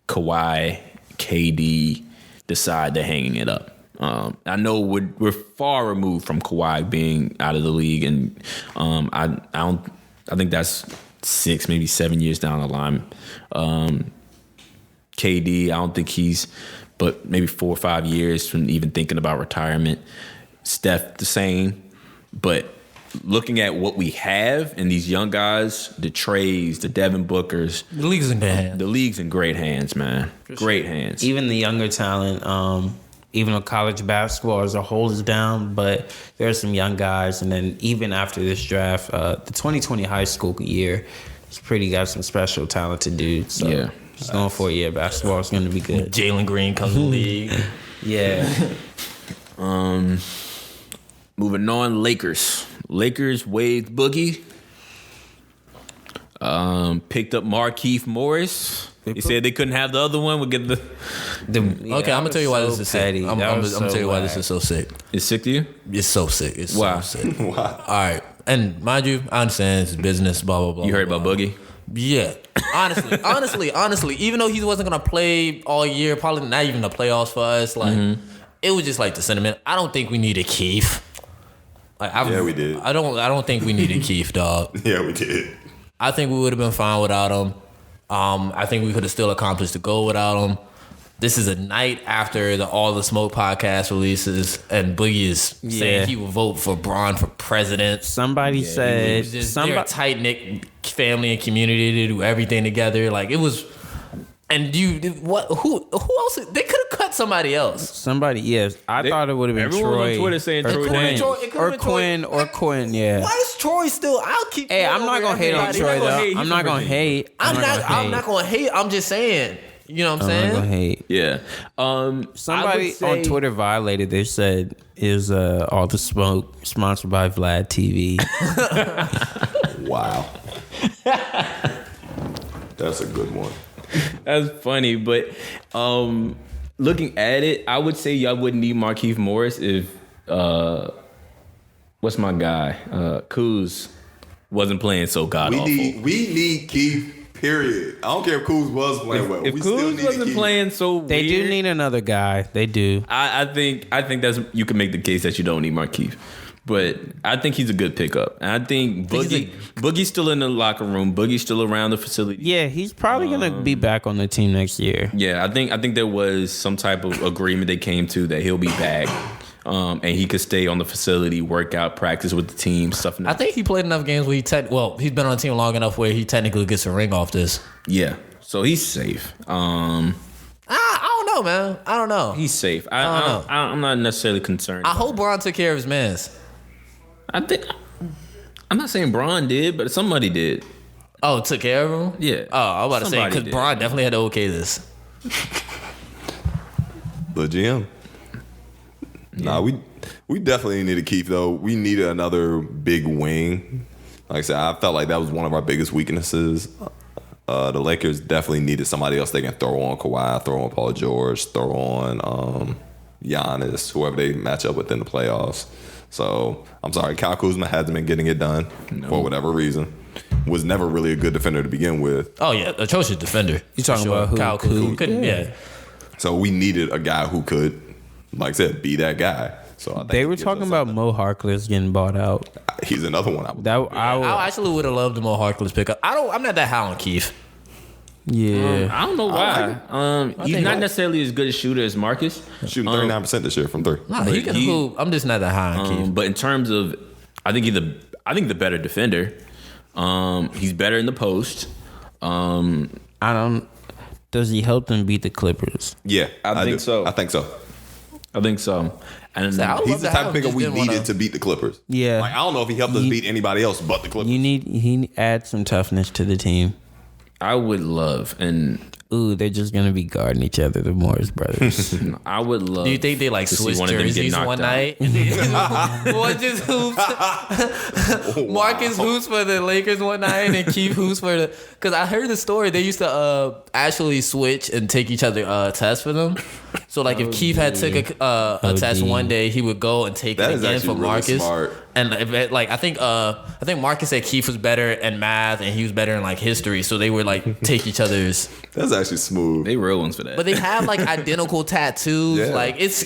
Kawhi, KD decide they're hanging it up. I know we're far removed from Kawhi being out of the league, and I think that's 6, maybe 7 years down the line. KD, I don't think he's but maybe 4 or 5 years from even thinking about retirement. Steph the same, but looking at what we have in these young guys, the Trays, the Devin Bookers, The league's in good hands. the league's in great hands, man. Great hands. Even the younger talent, even though college basketball as a whole is down, but there are some young guys. And then even after this draft, the 2020 high school year, it's pretty got some special talented dudes. So Yeah. just going for a year, basketball is going to be good. Jalen Green comes to the league. Yeah. Moving on, Lakers. Lakers waived Boogie. Picked up Markieff Morris. They said they couldn't have the other one. We'll get the. Okay, I'm gonna tell you why this is sick. I'm gonna tell you why this is so sick. It's sick to you? It's so sick. It's Wow. so sick. All right, and mind you, I understand it's business. Blah blah blah. You heard blah, about Boogie? Yeah. Honestly, even though he wasn't gonna play all year, probably not even the playoffs for us. Like, it was just like the sentiment. I don't think we needed Keith. Like, Yeah, we did. I don't think we needed Keith, dog. Yeah, we did. I think we would have been fine without him. I think we could have still accomplished the goal without him. This is a night after All the Smoke podcast releases, and Boogie is saying he would vote for Braun for president. Somebody said They're a tight knit family and community to do everything together. Like, it was. And what? Who else? They could have cut somebody else. Somebody, yes. I thought it would have been everyone Troy. on Twitter saying Troy Daniels. Or Quinn, yeah. Why is Troy still? I'll keep. Hey, I'm not going to hate on everybody. Troy, though. hate. I'm not going to hate. I'm not going to hate. I'm just saying. You know what I'm I'm not saying? going to hate. Yeah. Somebody on Twitter violated. They said is All the Smoke sponsored by Vlad TV. Wow. That's a good one. That's funny, but looking at it, I would say y'all wouldn't need Markieff Morris if what's my guy? Kuz wasn't playing so god awful. We need Keith. Period. I don't care if Kuz was playing well. If we still Kuz need wasn't Keith. playing so weird, They do need another guy. They do. I think that's you can make the case that you don't need Markieff. But I think he's a good pickup. And I think Boogie's still in the locker room. Boogie's still around the facility. Yeah, he's probably gonna be back on the team next year. Yeah, I think there was some type of agreement they came to that he'll be back. And he could stay on the facility, work out, practice with the team, stuff. I think he played enough games where he's been on the team long enough where he technically gets a ring off this. Yeah, so he's safe. I don't know, man. I don't know. He's safe. I don't know. I'm not necessarily concerned. I hope Braun took care of his mans. I'm not saying Braun did, but somebody did. Oh, took care of him? Yeah. Oh, I was about to say, Somebody because did. Braun definitely had to okay this. The GM. Nah, we definitely need to keep though. We needed another big wing. Like I said, I felt like that was one of our biggest weaknesses. The Lakers definitely needed somebody else they can throw on Kawhi, throw on Paul George, throw on Giannis, whoever they match up with in the playoffs. So I'm sorry, Kyle Kuzma hasn't been getting it done for whatever reason. Was never really a good defender to begin with. Oh, yeah, atrocious defender. You talking about who? Kyle Kuzma. Couldn't, yeah. So we needed a guy who could, like I said, be that guy. So I think They were it gives talking us about something. Mo Harkless getting bought out. He's another one. I actually would have loved the Mo Harkless pickup. I'm not that high on Keith. Yeah. I don't know why. He's not necessarily as good a shooter as Marcus. Shooting 39% this year from three. Nah, he can hoop. I'm just not that high on Keith. But in terms of, I think the better defender. He's better in the post. Does he help them beat the Clippers? Yeah, I think do. so. I think so. And I would love He's the to type have of him, pickup just we didn't needed wanna- to beat the Clippers. Yeah. Like, I don't know if he helped us beat anybody else but the Clippers. He add some toughness to the team. I would love, and Ooh, they're just gonna be guarding each other, the Morris brothers. I would love. Do you think they like to see switch one of them get jerseys knocked one out. night? One just hoops. Marcus hoops for the Lakers one night, and Keith hoops for the. Because I heard the story, they used to actually switch and take each other tests for them. So like if Keith had took a test one day, he would go and take That it is again actually for really Marcus. smart. And I think Marcus said Keith was better in math and he was better in like history. So they would like take each other's. That's actually smooth. They real ones for that. But they have like identical tattoos. Yeah. Like it's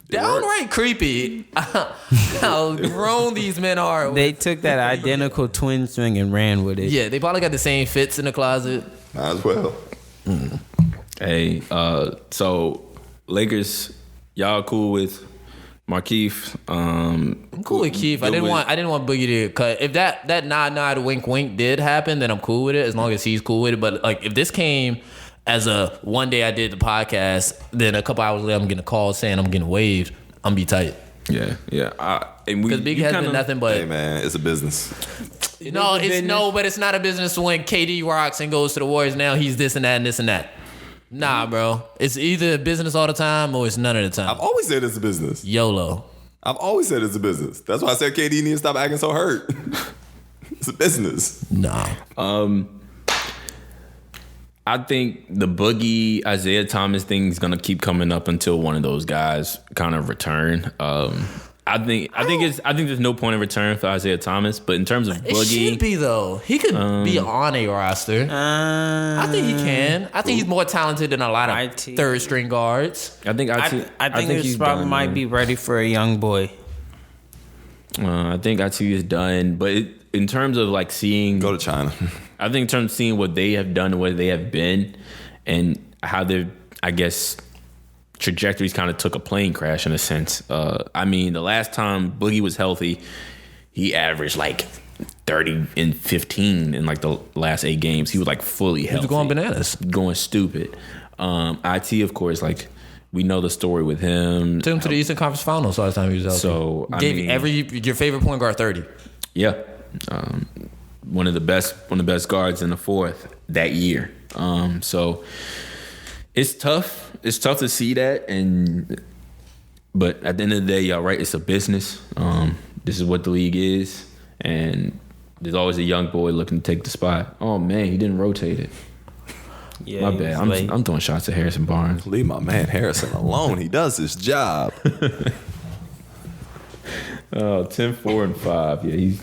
downright creepy how grown these men are. They took that identical twin swing and ran with it. Yeah, they probably got the same fits in the closet. Might as well. Hey, so Lakers, y'all cool with Markieff? I'm cool with Keith. I didn't want Boogie to cut. If that nod wink did happen, then I'm cool with it as long as he's cool with it. But like if this came as a one day I did the podcast, then a couple hours later I'm getting a call saying I'm getting waived, I'm be tight. Yeah. Because Big has been nothing but. Hey man, it's a business. But it's not a business when KD rocks and goes to the Warriors. Now he's this and that and this and that. Nah, bro. It's either a business all the time or it's none of the time. I've always said it's a business. YOLO. I've always said it's a business. That's why I said KD needs to stop acting so hurt. It's a business. Nah. I think the Boogie Isaiah Thomas thing is gonna keep coming up until one of those guys kind of return. I think there's no point in return for Isaiah Thomas, but in terms of Boogie, it should be though. He could be on a roster. I think he can. I think he's more talented than a lot of third string guards. I think his spot might be ready for a young boy. I think IT is done, but in terms of like seeing, go to China. I think in terms of seeing what they have done and what they have been, and how their, I guess, trajectories kind of took a plane crash in a sense. I mean, the last time Boogie was healthy, he averaged like 30 and 15 in like the last 8 games. He was like fully healthy. He was going bananas. Going stupid. IT, of course, like we know the story with him. Took him to the Eastern Conference Finals last time he was healthy. So gave your favorite point guard 30. Yeah. One of the best guards in the fourth that year. So it's tough. It's tough to see that, but at the end of the day, y'all right. It's a business. This is what the league is, and there's always a young boy looking to take the spot. Oh man, he didn't rotate it. Yeah, my bad. I'm throwing shots at Harrison Barnes. Leave my man Harrison alone. He does his job. 10, 4, and 5. Yeah,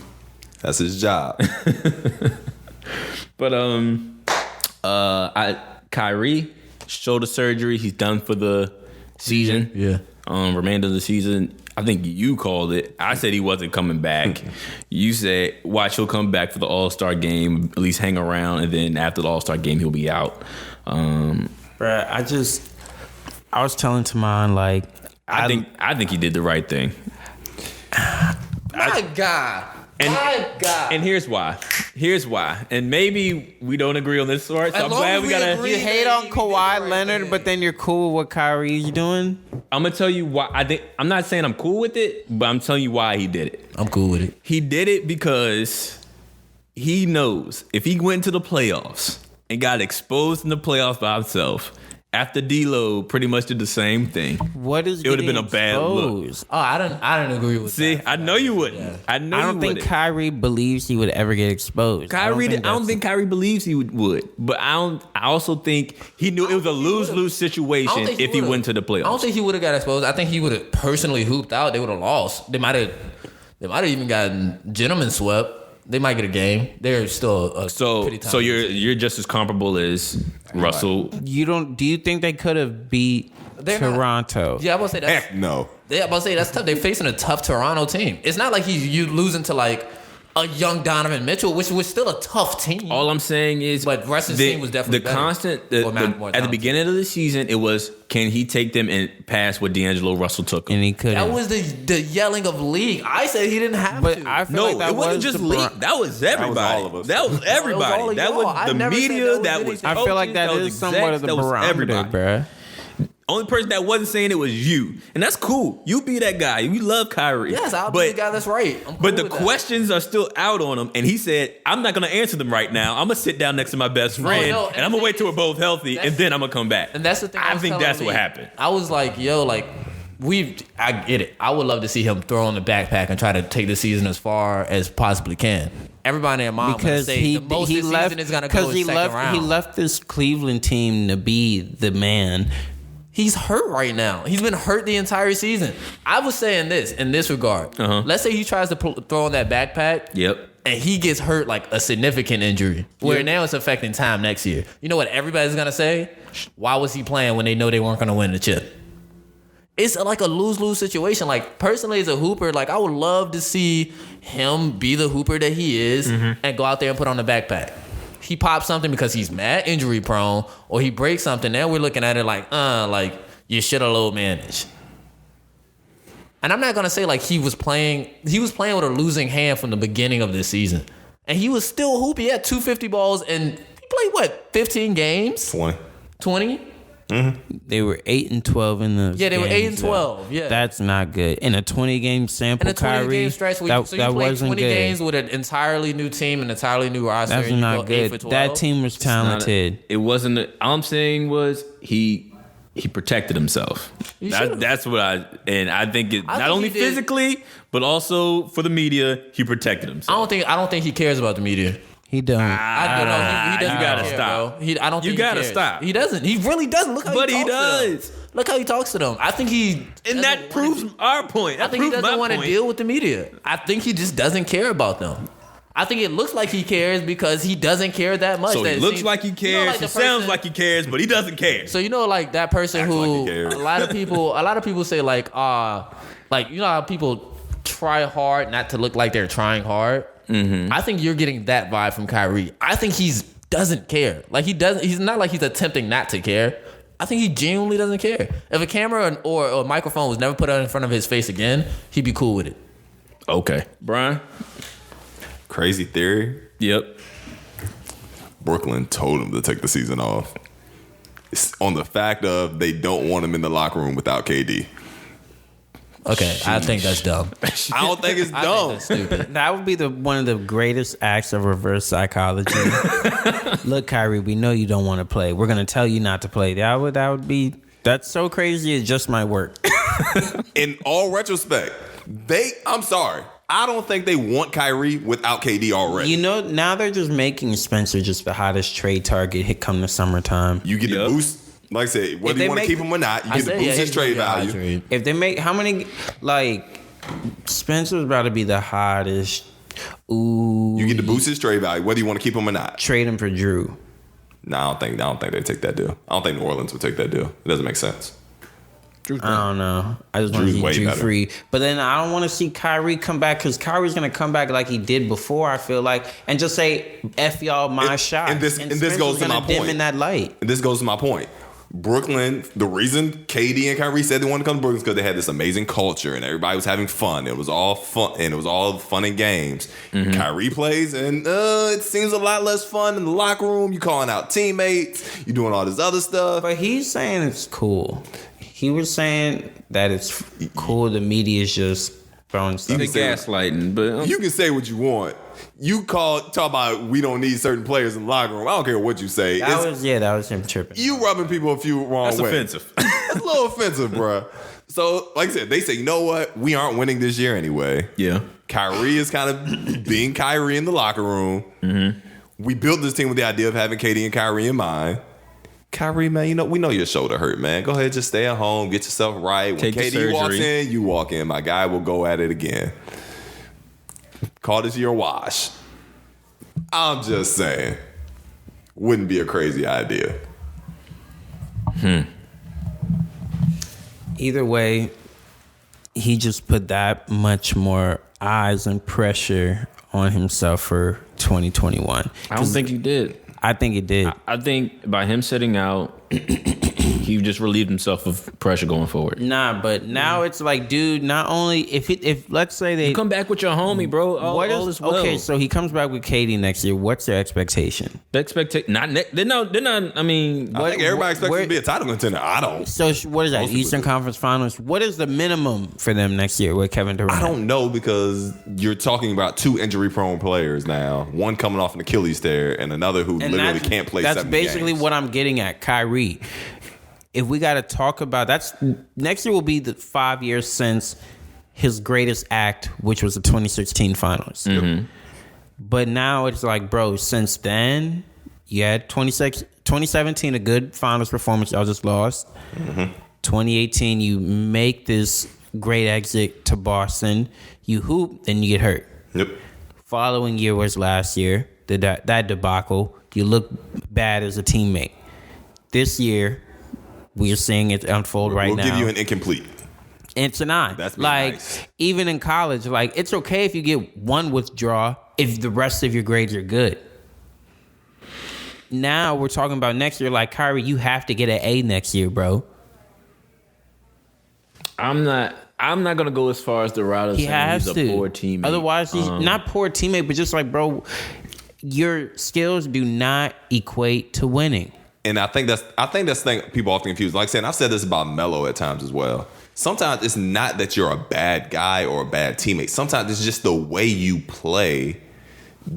that's his job. But Kyrie, shoulder surgery. He's done for the season. Yeah. Remainder of the season. I think you called it. I said he wasn't coming back. You said, watch, he'll come back for the All-Star game, at least hang around, and then after the All-Star game, he'll be out. Bruh, I was telling Tamon, like, I think he did the right thing. My God. And here's why. And maybe we don't agree on this part. So I'm glad we gotta. You hate on Kawhi Leonard, but then you're cool with what Kyrie's doing. I'm gonna tell you why. I'm not saying I'm cool with it, but I'm telling you why he did it. I'm cool with it. He did it because he knows if he went to the playoffs and got exposed in the playoffs by himself, after D-Lo pretty much did the same thing. What is it would have been a bad look. Oh, I don't agree with that. See, I know you wouldn't. Yeah. I don't think Kyrie believes he would ever get exposed. I don't think Kyrie believes he would. But I also think he knew it was a lose-lose situation if he went to the playoffs. I don't think he would have got exposed. I think he would have personally hooped out. They would have lost. They might have even gotten gentlemen swept. They might get a game. They're still pretty talented. So you're just as comparable as Russell. Do you think they could have beat Toronto? Yeah, I was say that. Heck no. Yeah, I was say that's tough. They're facing a tough Toronto team. It's not like you losing to like a young Donovan Mitchell, which was still a tough team. All I'm saying is, but Russ's team was definitely the constant. At the beginning of the season, it was, can he take them and pass what D'Angelo Russell took him? And he couldn't. That was the yelling of league. I said he didn't have to. I feel like that it wasn't just league. That was everybody. That was all of us. That was everybody. That was the media. That was. I feel like that is somewhat of the barometer, bruh. Only person that wasn't saying it was you. And that's cool. You be that guy. You love Kyrie. Yes, I'll be the guy that's right. I'm cool but the with questions are still out on him. And he said, I'm not going to answer them right now. I'm going to sit down next to my best friend. And I'm going to wait till we're both healthy. And then I'm going to come back. And that's the thing. I think that's what happened. I was like, I get it. I would love to see him throw on the backpack and try to take the season as far as possibly can. Everybody in mind because the most this season is going to go is second round. He left this Cleveland team to be the man. He's hurt right now. He's been hurt the entire season. I was saying this in this regard. Let's say he tries to throw on that backpack. Yep. And he gets hurt like a significant injury where now it's affecting time next year. You know what everybody's going to say? Why was he playing when they know they weren't going to win the chip? It's like a lose-lose situation. Like, personally, as a hooper, like, I would love to see him be the hooper that he is and go out there and put on the backpack. He pops something because he's mad injury prone, or he breaks something. Now we're looking at it like you should have low managed. And I'm not gonna say like he was playing with a losing hand from the beginning of this season. And he was still hooping. He had 250 balls and he played what, 15 games? 20? Mm-hmm. They were 8-12 in the Yeah, they were 8-12. Yeah. That's not good. In a 20-game sample, And a 20 Kyrie, game stretch, so you played wasn't 20 good. games with an entirely new team, an entirely new roster. That's and you not go 8 good. for 12. That team was talented. It wasn't. All I'm saying was he protected himself. That's what I think it not think only he did. physically but also for the media. He protected himself. I don't think he cares about the media. He don't. I don't know. He doesn't you gotta care, stop. bro. I don't think You gotta he cares. stop. He doesn't. He really doesn't. Look how But he he talks to them. does. Look how he talks to them. I think he And that proves our point. I think he doesn't want to deal with the media. I think he just doesn't care about them. I think it looks like he cares because he doesn't care that much. So that he it looks seems- like he you know, cares. like the He sounds person- like he cares, but he doesn't care. So you know, like that person Acts who like he cares. a lot of people say like you know how people try hard not to look like they're trying hard. Mm-hmm. I think you're getting that vibe from Kyrie. I think he doesn't care. Like he's not like he's attempting not to care. I think he genuinely doesn't care. If a camera or a microphone was never put out in front of his face again, he'd be cool with it. Okay, Brian. Crazy theory. Yep. Brooklyn told him to take the season off. It's on the fact of they don't want him in the locker room without KD. Okay, I think that's dumb. I don't think it's I think dumb. that's stupid. That would be one of the greatest acts of reverse psychology. Look, Kyrie, we know you don't want to play. We're gonna tell you not to play. That's so crazy. It just might work. In all retrospect, I'm sorry. I don't think they want Kyrie without KD already. You know, now they're just making Spencer just the hottest trade target hit come the summertime. You get Yep. to boost, like I said, whether they you want to make- keep him or not, you get to said, boost yeah, his he's trade gonna be a high value. trade. If they make how many Spencer's about to be the hottest. Ooh, You get to boost his trade value, whether you want to keep him or not. trade him for Drew. No, I don't think they take that deal. I don't think New Orleans would take that deal. It doesn't make sense. I don't know. I just want to Drew's see way Drew better. free. But then I don't want to see Kyrie come back because Kyrie's going to come back like he did before, I feel like, and just say, F y'all, my shot. and this goes to my dim point. in that light. And this goes to my point. Brooklyn, the reason KD and Kyrie said they wanted to come to Brooklyn is because they had this amazing culture and everybody was having fun. It was all fun and it was all fun and games. Mm-hmm. Kyrie plays and it seems a lot less fun in the locker room. You calling out teammates. You doing all this other stuff. But he's saying it's cool. He was saying that it's cool. The media is just throwing stuff. The gaslighting, but You can say what you want. You talk about we don't need certain players in the locker room. I don't care what you say. That was him tripping. You rubbing people a few wrong that's ways. offensive. It's a little offensive, bruh. So, like I said, they say, you know what? We aren't winning this year anyway. Yeah. Kyrie is kind of being Kyrie in the locker room. Mm-hmm. We built this team with the idea of having KD and Kyrie in mind. Kyrie, man, we know your shoulder hurt, man. Go ahead, just stay at home, get yourself right. When Take the KD walks surgery. in, you walk in. My guy will go at it again. Call this your wash. I'm just saying. Wouldn't be a crazy idea. Either way, he just put that much more eyes and pressure on himself for 2021. I don't think he did. I think it did. I think by him sitting out, he just relieved himself of pressure going forward. Nah, but now it's like, dude, not only if let's say they You come back with your homie, bro. All is well. okay, so he comes back with KD next year. What's their expectation? The expectation, they're not. I mean, I think everybody expects where- him to be a title contender. I don't. So what is that? Most people Eastern do. Conference Finals. What is the minimum for them next year with Kevin Durant? I don't know because you're talking about two injury-prone players now. One coming off an Achilles tear and another who And literally that's- can't play. That's 7 basically games. what I'm getting at. Kyrie. If we got to talk about that's next year will be the 5 years since his greatest act, which was the 2016 Finals. Mm-hmm. But now it's like, bro, since then you had 2017 a good Finals performance. Y'all just lost. Mm-hmm. 2018 you make this great exit to Boston. You hoop, then you get hurt. Yep. Following year was last year. That debacle. You look bad as a teammate. This year, we are seeing it unfold right now. We'll give you an incomplete. It's a 9. That's being like nice. even in college, like it's okay if you get one withdrawal if the rest of your grades are good. Now we're talking about next year. Like Kyrie, you have to get an A next year, bro. I'm not gonna go as far as the route of He saying has he's to. a poor teammate. Otherwise, he's not poor teammate, but just like, bro, your skills do not equate to winning. And I think that's the thing people often confuse. Like I said, I've said this about Melo at times as well. Sometimes it's not that you're a bad guy or a bad teammate. Sometimes it's just the way you play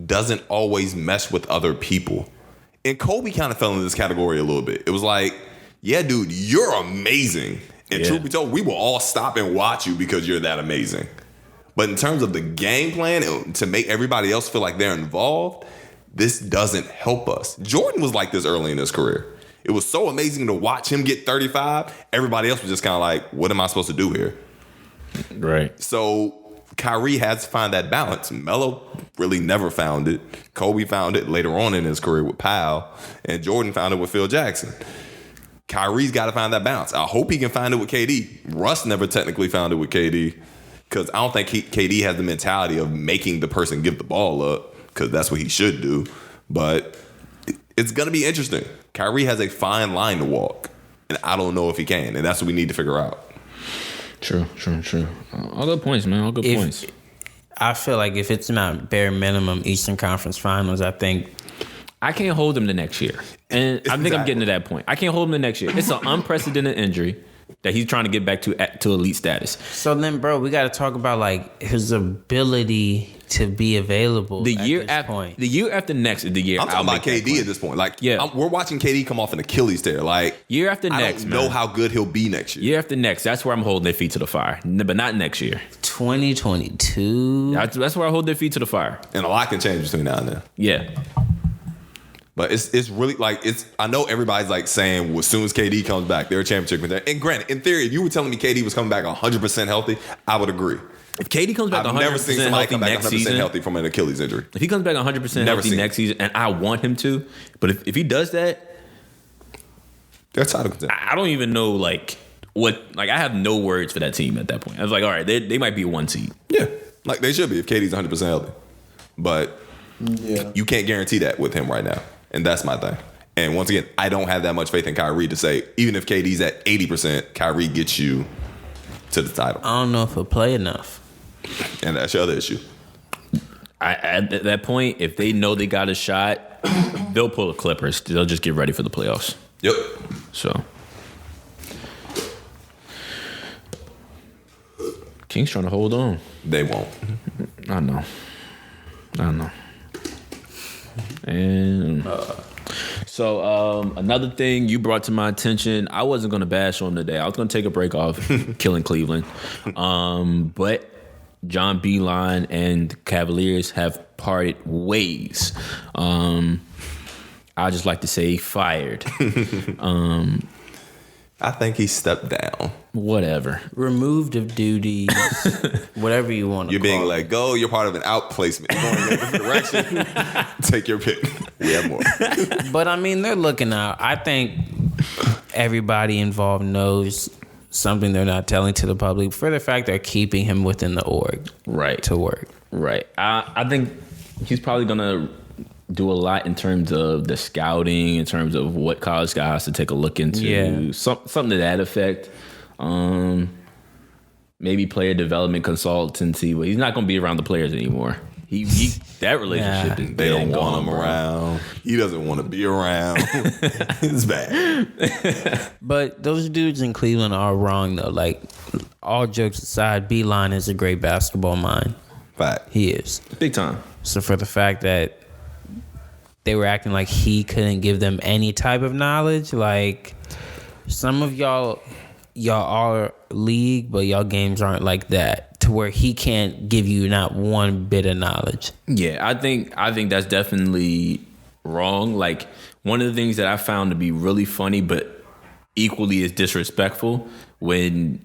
doesn't always mesh with other people. And Kobe kind of fell into this category a little bit. It was like, yeah, dude, you're amazing. And truth be told, we will all stop and watch you because you're that amazing. But in terms of the game plan, to make everybody else feel like they're involved, this doesn't help us. Jordan was like this early in his career. It was so amazing to watch him get 35. Everybody else was just kind of like, what am I supposed to do here? Right. So Kyrie has to find that balance. Melo really never found it. Kobe found it later on in his career with Powell. And Jordan found it with Phil Jackson. Kyrie's got to find that balance. I hope he can find it with KD. Russ never technically found it with KD because I don't think KD has the mentality of making the person give the ball up because that's what he should do. But it's going to be interesting. Kyrie has a fine line to walk, and I don't know if he can, and that's what we need to figure out. True. All good points, man. All good points. I feel like if it's not bare minimum Eastern Conference Finals, I think I can't hold him the next year. And I think I'm getting to that point. I can't hold him the next year. It's an unprecedented injury that he's trying to get back to elite status. so. Then, bro, we got to talk about like his ability to be available. The year this after point. the year after next is the year. I'm talking about KD at this point. Like, we're watching KD come off an Achilles tear. Like, Year after I next, don't know man. how good he'll be next year. Year after next, that's where I'm holding their feet to the fire. But not next year. 2022. That's where I hold their feet to the fire. And a lot can change between now and then. Yeah. But it's really like I know everybody's like saying well, as soon as KD comes back, they're a championship contender. And granted, in theory, if you were telling me KD was coming back 100% healthy, I would agree. If KD comes back I've 100% never seen somebody healthy come back next 100% season, healthy from an Achilles injury. if he comes back 100% Never healthy seen next it. season, and I want him to, but if he does that, They're title contender. I don't even know what. I have no words for that team at that point. I was like, all right, they might be a 1 seed. Yeah, like they should be if KD's 100% healthy. But you can't guarantee that with him right now, and that's my thing. And once again, I don't have that much faith in Kyrie to say even if KD's at 80%, Kyrie gets you to the title, I don't know if he'll play enough. and that's your other issue. At that point, if they know they got a shot, they'll pull the Clippers. They'll just get ready for the playoffs. Yep. So, Kings trying to hold on. They won't. I know. And so another thing you brought to my attention, I wasn't going to bash on today. I was going to take a break off killing Cleveland. But John Beilein and the Cavaliers have parted ways. I just like to say fired. I think he stepped down. Whatever. Removed of duties, whatever you want to You're being call let go. You're part of an outplacement. You're going in a different direction. Take your pick. We have more. it. But I mean, they're looking out. I think everybody involved knows something they're not telling to the public for the fact they're keeping him within the org Right. to work. Right. I think he's probably going to do a lot in terms of the scouting, in terms of what college guys to take a look into. Yeah. Something to that effect. Maybe player development consultancy, but he's not going to be around the players anymore. He that relationship is They don't dead want gone, him bro. around. He doesn't want to be around. It's bad. But those dudes in Cleveland are wrong, though. Like, all jokes aside, Beilein is a great basketball mind. Fact. He is. Big time. So for the fact that they were acting like he couldn't give them any type of knowledge, like, some of y'all are league, but y'all games aren't like that to where he can't give you not one bit of knowledge. Yeah, I think that's definitely wrong. Like, one of the things that I found to be really funny, but equally as disrespectful, when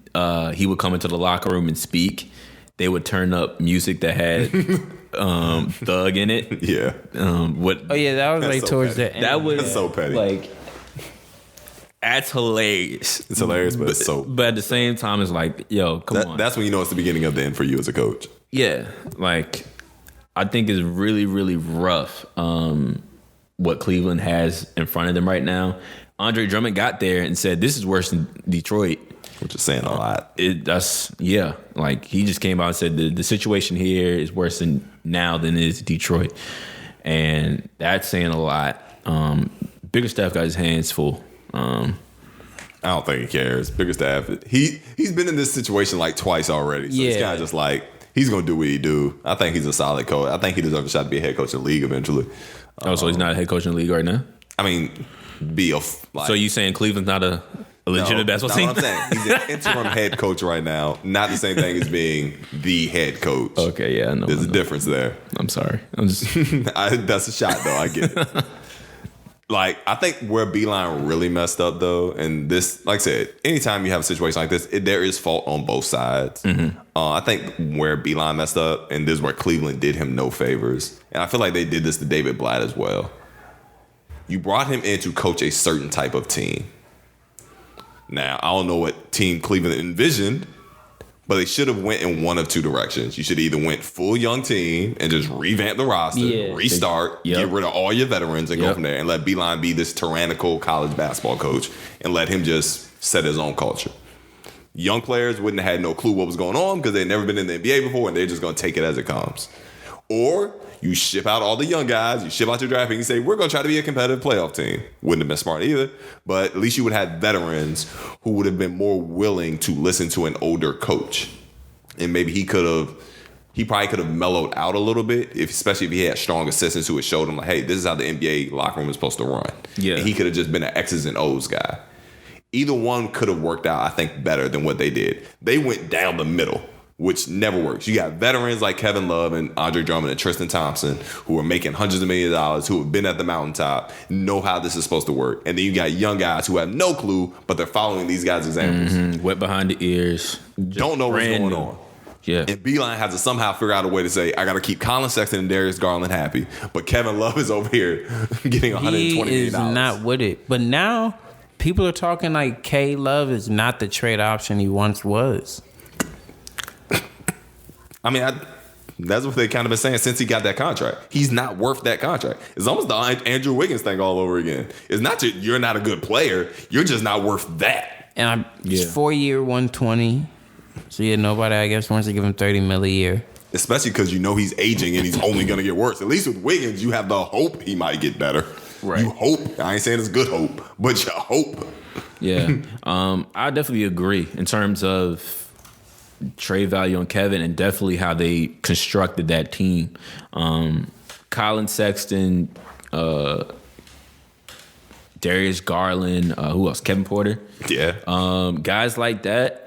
he would come into the locker room and speak, they would turn up music that had Thug in it. Yeah. Oh yeah, that was That's like so towards petty. the end. That was That's so petty. Like, that's hilarious. It's hilarious, but it's so. But at the same time, it's like, yo, come on. That's when you know it's the beginning of the end for you as a coach. Yeah, like, I think it's really, really rough what Cleveland has in front of them right now. Andre Drummond got there and said, "This is worse than Detroit." Which is saying a lot. Like he just came out and said the situation here is worse now than it is Detroit, and that's saying a lot. Biggerstaff got his hands full. I don't think he cares. Biggerstaff, he's been in this situation like twice already, so it's kind of just like he's gonna do what he do. I think he's a solid coach. I think he deserves a shot to be a head coach in the league eventually. So he's not a head coach in the league right now. I mean, so you saying Cleveland's not a legitimate basketball team? What I'm saying, he's an interim head coach right now. Not the same thing as being the head coach. Okay, yeah, I know. There's a difference there. I'm sorry. I'm just that's a shot though. I get it. Like, I think where Beilein really messed up though, and this, like I said, anytime you have a situation like this, there is fault on both sides. Mm-hmm. I think where Beilein messed up, and this is where Cleveland did him no favors, and I feel like they did this to David Blatt as well. You brought him in to coach a certain type of team. Now, I don't know what team Cleveland envisioned, but they should have went in one of two directions. You should either went full young team and just revamp the roster, restart, get rid of all your veterans and go from there, and let Beilein be this tyrannical college basketball coach and let him just set his own culture. Young players wouldn't have had no clue what was going on because they'd never been in the NBA before, and they're just going to take it as it comes. Or you ship out all the young guys, you ship out your draft pick, and you say, we're going to try to be a competitive playoff team. Wouldn't have been smart either, but at least you would have had veterans who would have been more willing to listen to an older coach. And maybe he probably could have mellowed out a little bit, especially if he had strong assistants who had showed him, like, hey, this is how the NBA locker room is supposed to run. Yeah. And he could have just been an X's and O's guy. Either one could have worked out, I think, better than what they did. They went down the middle, which never works. You got veterans like Kevin Love and Andre Drummond and Tristan Thompson who are making hundreds of millions of dollars, who have been at the mountaintop, know how this is supposed to work. And then you got young guys who have no clue, but they're following these guys' examples. Mm-hmm. Wet behind the ears. Don't know what's going on. Yeah. And Beilein has to somehow figure out a way to say, I got to keep Colin Sexton and Darius Garland happy. But Kevin Love is over here getting $120 million. He is not with it. But now people are talking like K Love is not the trade option he once was. I mean, that's what they kind of been saying since he got that contract. He's not worth that contract. It's almost the Andrew Wiggins thing all over again. It's not that you're not a good player. You're just not worth that. And it's 4-year, 120. So nobody, I guess, wants to give him $30 million a year. Especially because you know he's aging and he's only going to get worse. At least with Wiggins, you have the hope he might get better. Right. You hope. I ain't saying it's good hope, but you hope. Yeah. I definitely agree in terms of trade value on Kevin and definitely how they constructed that team. Colin Sexton, Darius Garland, who else? Kevin Porter. Yeah. Guys like that,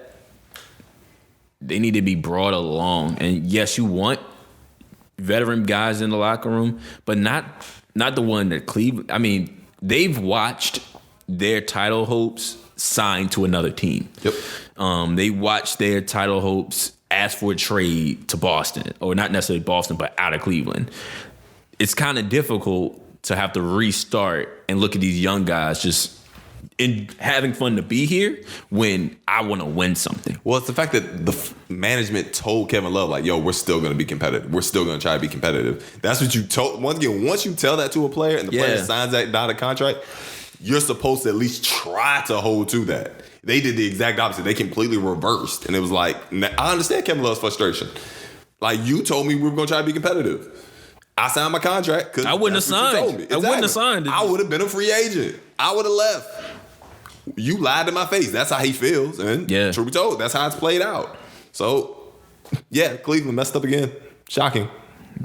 they need to be brought along. And yes, you want veteran guys in the locker room, but not the one that Cleveland. I mean, they've watched their title hopes signed to another team. Yep. They watched their title hopes ask for a trade to Boston, or not necessarily Boston, but out of Cleveland. It's kind of difficult to have to restart and look at these young guys just in having fun to be here when I want to win something. Well, it's the fact that the management told Kevin Love, like, yo, we're still going to be competitive. We're still going to try to be competitive. That's what you told. Once you tell that to a player and the player signs that dotted contract, you're supposed to at least try to hold to that. They did the exact opposite. They completely reversed. And it was like, I understand Kevin Love's frustration. Like, you told me we were going to try to be competitive. I signed my contract because I wouldn't have signed. Exactly. I wouldn't have signed it. I would have been a free agent. I would have left. You lied to my face. That's how he feels. And truth be told, that's how it's played out. So, Cleveland messed up again. Shocking.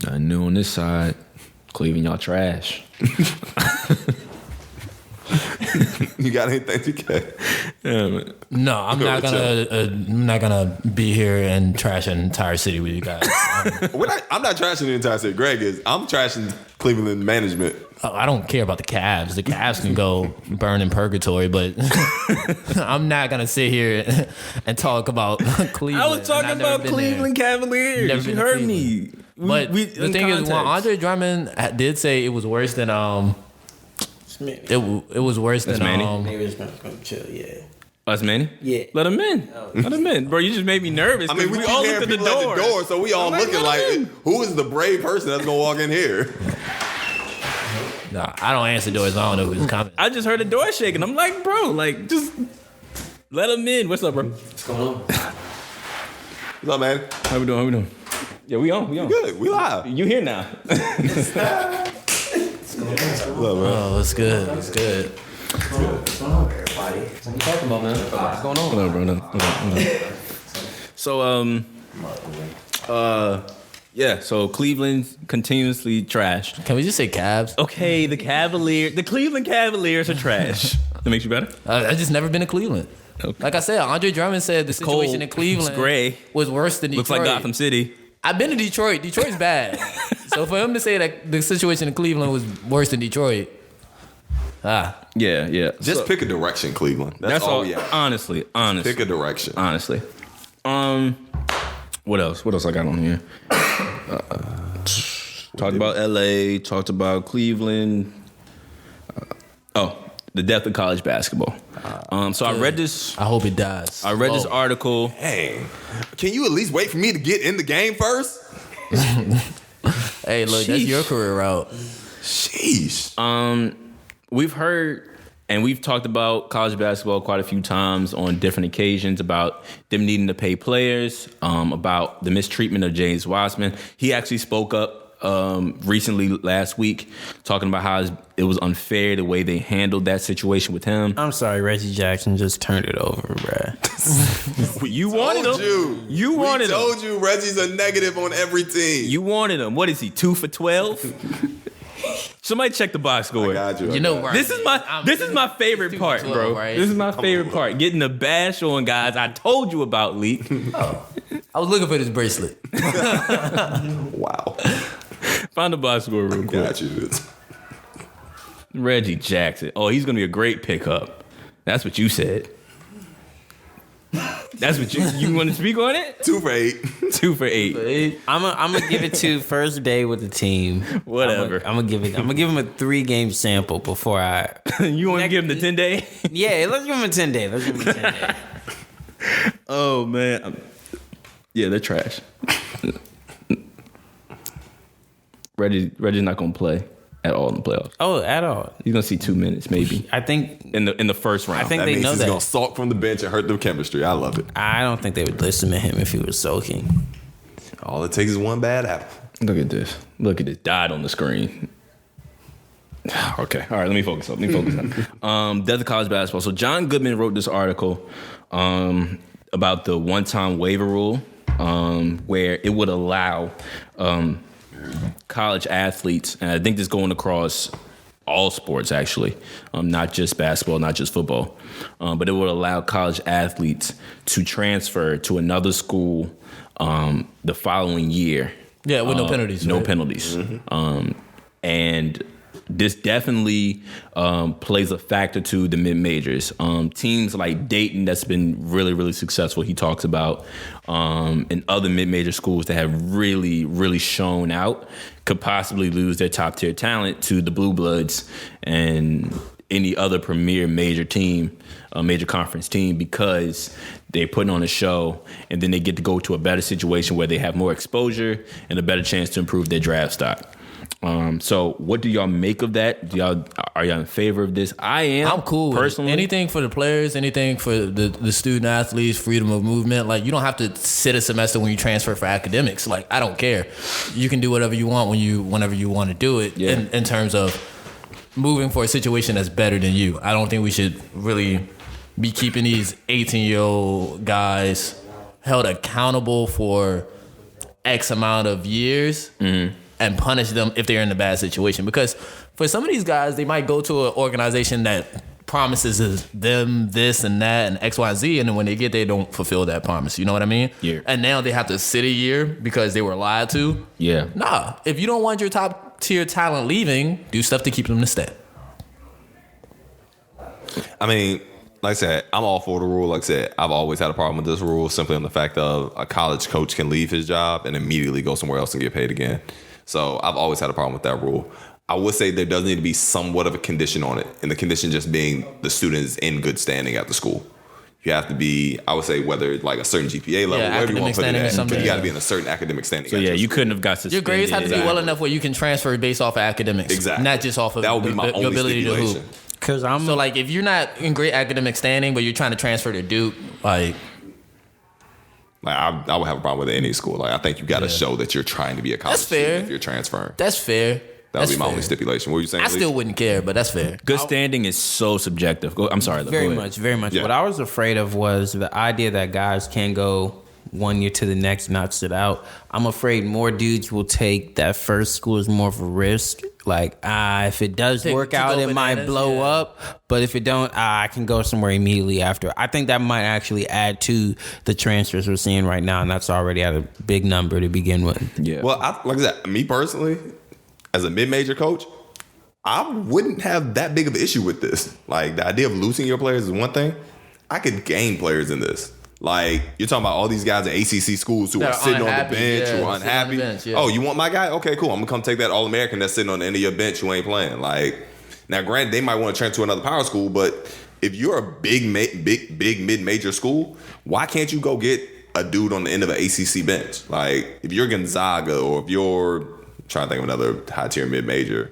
Nothing new on this side. Cleveland, y'all trash. You got anything to get? No, I'm not gonna be here and trash an entire city with you guys. I'm not trashing the entire city. Greg is. I'm trashing Cleveland management. I don't care about the Cavs. The Cavs can go burn in purgatory, but I'm not gonna sit here and talk about Cleveland. I was talking about Cleveland Cavaliers. You heard me. But the thing is, when Andre Drummond did say it was worse than it was worse than Maybe it's gonna chill. Us, Manny? Yeah. Let him in. Let him in. Bro, you just made me nervous. I mean, we all looked at the door, so we all looking like, who is the brave person that's going to walk in here? Nah, I don't answer doors. I don't know who's coming. I just heard the door shaking. I'm like, bro, like, just let him in. What's up, bro? What's going on? What's up, man? How we doing? Yeah, we on. Good. We live. You here now? What's up, bro? Oh, it's good. It's good. What's going on, everybody? What are you talking about, man? What's going on? What up, bro? So, yeah. So Cleveland continuously trashed. Can we just say Cavs? Okay, the Cleveland Cavaliers are trash. That makes you better. I just never been to Cleveland. Okay. Like I said, Andre Drummond said the situation cold. in Cleveland It's gray. was worse than Detroit. Looks like Gotham City. I've been to Detroit. Detroit's bad. So for him to say that the situation in Cleveland was worse than Detroit, Yeah. Just pick a direction, Cleveland. That's all we have. Honestly. Pick a direction. Honestly. What else? What else I got on here? Talked about LA. Talked about Cleveland. The death of college basketball. So I read this. I hope it dies. I read this article. Hey, can you at least wait for me to get in the game first? Hey, look, that's your career route. Sheesh. We've heard and we've talked about college basketball quite a few times on different occasions about them needing to pay players, about the mistreatment of James Wiseman. He actually spoke up recently last week talking about how it was unfair the way they handled that situation with him. I'm sorry, Reggie Jackson just turned it over, bruh. You wanted him. You wanted him. We told you Reggie's a negative on every team. You wanted him. What is he, 2 for 12? Somebody check the box score. I got you. You know, right? This is my favorite part, bro. Right? This is my favorite part. Getting the bash on guys I told you about, Leak. I was looking for this bracelet. Wow. Find the box score real quick. Got you. Reggie Jackson. Oh, he's going to be a great pickup. That's what you said. That's what you want to speak on it? 2 for 8. 2 for 8. I'm gonna give it to first day with the team. Whatever. I'm gonna give him a 3-game sample before I. You want to give him the 10-day? Yeah, let's give him a 10-day. Let's give him a 10-day. Oh man. Yeah, they're trash. Reggie's not gonna play at all in the playoffs. Oh, at all. He's gonna see 2 minutes, maybe. I think in the first round. I think That they means know he's that. gonna sulk from the bench and hurt the chemistry. I love it. I don't think they would listen to him if he was soaking. All it takes is one bad apple. Look at this. Died on the screen. Okay. All right. Let me focus up. Death of college basketball. So John Goodman wrote this article about the one-time waiver rule, where it would allow college athletes, and I think this is going across all sports actually, not just basketball, not just football, but it would allow college athletes to transfer to another school the following year. Yeah, with no penalties. No right? penalties. Mm-hmm. And this definitely plays a factor to the mid-majors. Teams like Dayton that's been really, really successful, he talks about, and other mid-major schools that have really, really shown out could possibly lose their top-tier talent to the Blue Bloods and any other premier major team, major conference team, because they're putting on a show and then they get to go to a better situation where they have more exposure and a better chance to improve their draft stock. So what do y'all make of that? Are y'all in favor of this? I am. I'm cool personally. Anything for the players, anything for the student athletes, freedom of movement. Like, you don't have to sit a semester when you transfer for academics. Like, I don't care. You can do whatever you want whenever you want to do it. Yeah. In terms of moving for a situation that's better than you. I don't think we should really be keeping these 18-year-old guys held accountable for X amount of years. Mm-hmm. And punish them if they're in a bad situation. Because for some of these guys, they might go to an organization that promises them this and that and X, Y, and Z, and then when they get there, they don't fulfill that promise. You know what I mean? Yeah. And now they have to sit a year because they were lied to. Yeah. Nah. If you don't want your top tier talent leaving, do stuff to keep them to stay. I mean, like I said, I'm all for the rule. Like I said, I've always had a problem with this rule simply on the fact of a college coach can leave his job and immediately go somewhere else and get paid again. So I've always had a problem with that rule. I would say there does need to be somewhat of a condition on it, and the condition just being the student is in good standing at the school. You have to be, I would say, whether like a certain GPA level, wherever you want to put it at, but you got to be in a certain academic standing. So you couldn't have got suspended. Your grades have to be well enough where you can transfer based off of academics, not just off of that would be my your only ability to hoop. Because So like, if you're not in great academic standing, but you're trying to transfer to Duke, like I would have a problem with any school. Like, I think you got to show that you're trying to be a college student if you're transferring. That's fair. That would be my only stipulation. What were you saying? I still wouldn't care, but that's fair. Good standing is so subjective. I'm sorry. Very much. Yeah. What I was afraid of was the idea that guys can go 1 year to the next, not sit out. I'm afraid more dudes will take that first school as more of a risk. Like, if it does work out, it might blow up. But if it don't, I can go somewhere immediately after. I think that might actually add to the transfers we're seeing right now, and that's already at a big number to begin with. Yeah. Well, like I said, me personally, as a mid-major coach, I wouldn't have that big of an issue with this. Like, the idea of losing your players is one thing. I could gain players in this. Like, you're talking about all these guys at ACC schools who are sitting on the bench, who are unhappy. Oh, you want my guy? Okay, cool. I'm going to come take that All-American that's sitting on the end of your bench who ain't playing. Like, now, granted, they might want to transfer to another power school, but if you're a big mid-major school, why can't you go get a dude on the end of an ACC bench? Like, if you're Gonzaga or if you're... trying to think of another high-tier mid-major.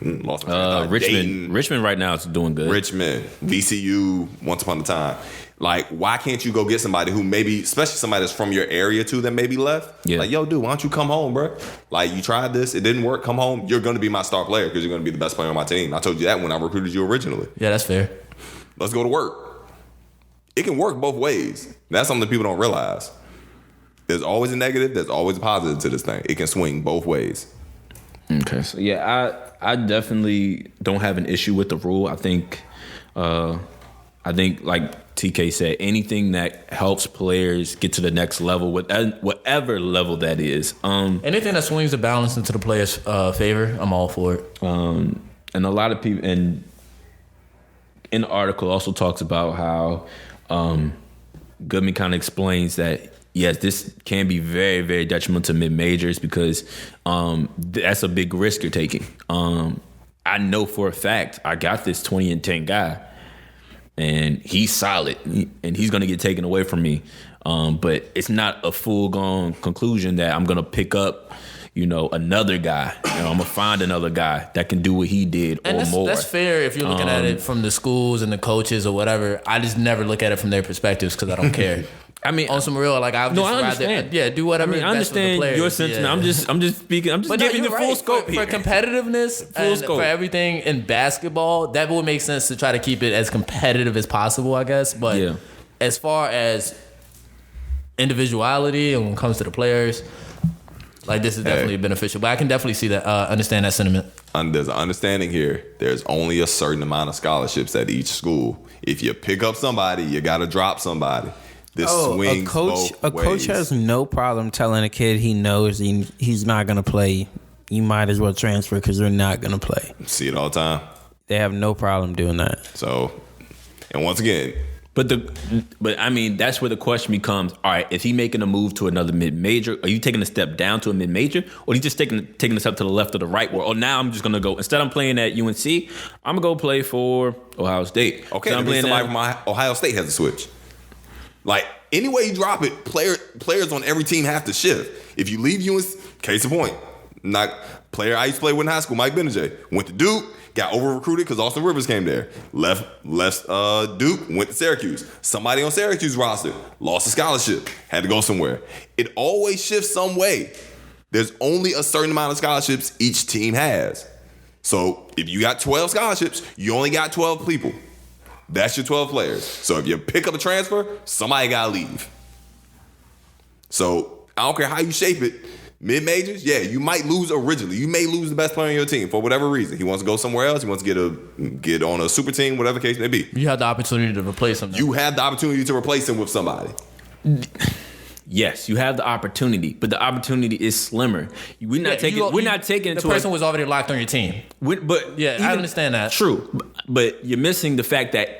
Lost my Richmond right now is doing good. Richmond, VCU, once upon a time. Like, why can't you go get somebody who maybe, especially somebody that's from your area too, that maybe left? Yeah. Like, yo, dude, why don't you come home, bro? Like, you tried this, it didn't work, come home. You're going to be my star player because you're going to be the best player on my team. I told you that when I recruited you originally. Yeah, that's fair. Let's go to work. It can work both ways. That's something that people don't realize. There's always a negative, there's always a positive to this thing. It can swing both ways. Okay, so yeah, I definitely don't have an issue with the rule. I think like TK said, anything that helps players get to the next level, whatever level that is. Anything that swings the balance into the player's favor, I'm all for it. And a lot of people, and in the article also talks about how Goodman kind of explains that, yes, this can be very, very detrimental to mid-majors because that's a big risk you're taking. I know for a fact I got this 20-10 guy, and he's solid, and he's going to get taken away from me. But it's not a full-gone conclusion that I'm going to pick up, another guy. I'm going to find another guy that can do what he did or more. That's fair if you're looking at it from the schools and the coaches or whatever. I just never look at it from their perspectives because I don't care. I mean, on some real, like, I understand. Do whatever. I understand your sentiment. Yeah. I'm just speaking. I'm just giving you the full scope here. For competitiveness and for everything in basketball, that would make sense to try to keep it as competitive as possible, I guess. But as far as individuality and when it comes to the players, like, this is definitely beneficial. But I can definitely see that, understand that sentiment. There's an understanding here. There's only a certain amount of scholarships at each school. If you pick up somebody, you got to drop somebody. This swings both ways. A coach has no problem telling a kid he knows he's not going to play. You might as well transfer because they're not going to play. See it all the time. They have no problem doing that. So, and once again, but I mean, that's where the question becomes: all right, is he making a move to another mid-major? Are you taking a step down to a mid-major, or are you just taking a step to the left or the right? Or now I'm just gonna go, instead of playing at UNC, I'm gonna go play for Ohio State. Okay, so I'm playing somebody from Ohio State has to switch. Like, any way you drop it, players on every team have to shift. If you leave UNC, case in point, player I used to play with in high school, Mike Benajay, went to Duke, got over-recruited because Austin Rivers came there. Left Duke, went to Syracuse. Somebody on Syracuse roster lost a scholarship, had to go somewhere. It always shifts some way. There's only a certain amount of scholarships each team has. So if you got 12 scholarships, you only got 12 people. That's your 12 players. So if you pick up a transfer, somebody got to leave. So I don't care how you shape it. Mid-majors, you might lose originally. You may lose the best player on your team for whatever reason. He wants to go somewhere else. He wants to get on a super team, whatever the case may be. You have the opportunity to replace him. You have the opportunity to replace him with somebody. Yes, you have the opportunity, but the opportunity is slimmer. We're not taking the person was already locked on your team. I understand that. True, but you're missing the fact that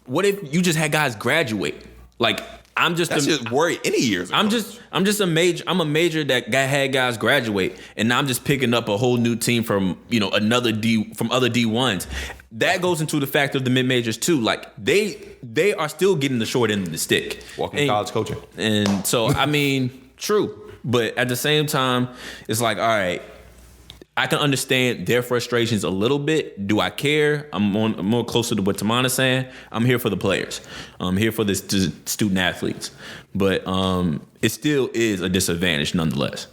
what if you just had guys graduate? Like, That's just worry any years ago. I'm a major that had guys graduate, and now I'm just picking up a whole new team from other D1s. That goes into the fact of the mid majors too. Like they are still getting the short end of the stick. Walking college coaching. And so I mean, true. But at the same time, it's like, all right, I can understand their frustrations a little bit. Do I care? I'm more closer to what Tamana's saying. I'm here for the players. I'm here for the student athletes. But it still is a disadvantage nonetheless.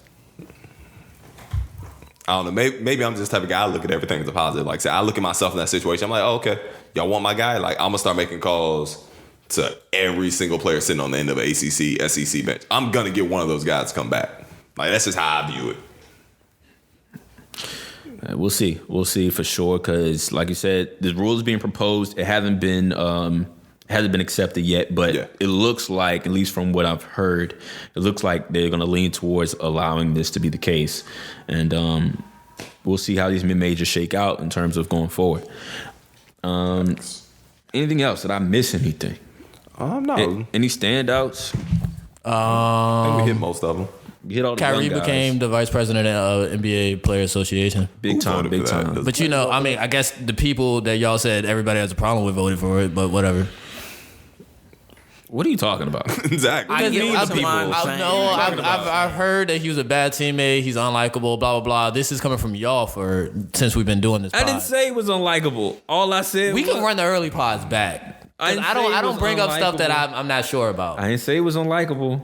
I don't know. Maybe I'm just the type of guy. I look at everything as a positive. Like, say, I look at myself in that situation. I'm like, oh, okay, y'all want my guy? Like, I'm gonna start making calls to every single player sitting on the end of an ACC, SEC bench. I'm gonna get one of those guys to come back. Like, that's just how I view it. We'll see for sure. Because, like you said, the rule is being proposed. It hasn't been accepted yet. But It looks like, at least from what I've heard, it looks like they're going to lean towards allowing this to be the case. And we'll see how these mid majors shake out in terms of going forward. Anything else? Did I miss anything? No. Any standouts? I think we hit most of them. Kyrie became the vice president of NBA Player Association. Big time. But I guess the people that y'all said everybody has a problem with voted for it, but whatever. What are you talking about? Exactly. I've heard that he was a bad teammate. He's unlikable. Blah blah blah. This is coming from y'all since we've been doing this. I didn't say it was unlikable. All I said we can run the early pods back. I don't bring up stuff that I'm not sure about. I didn't say it was unlikable.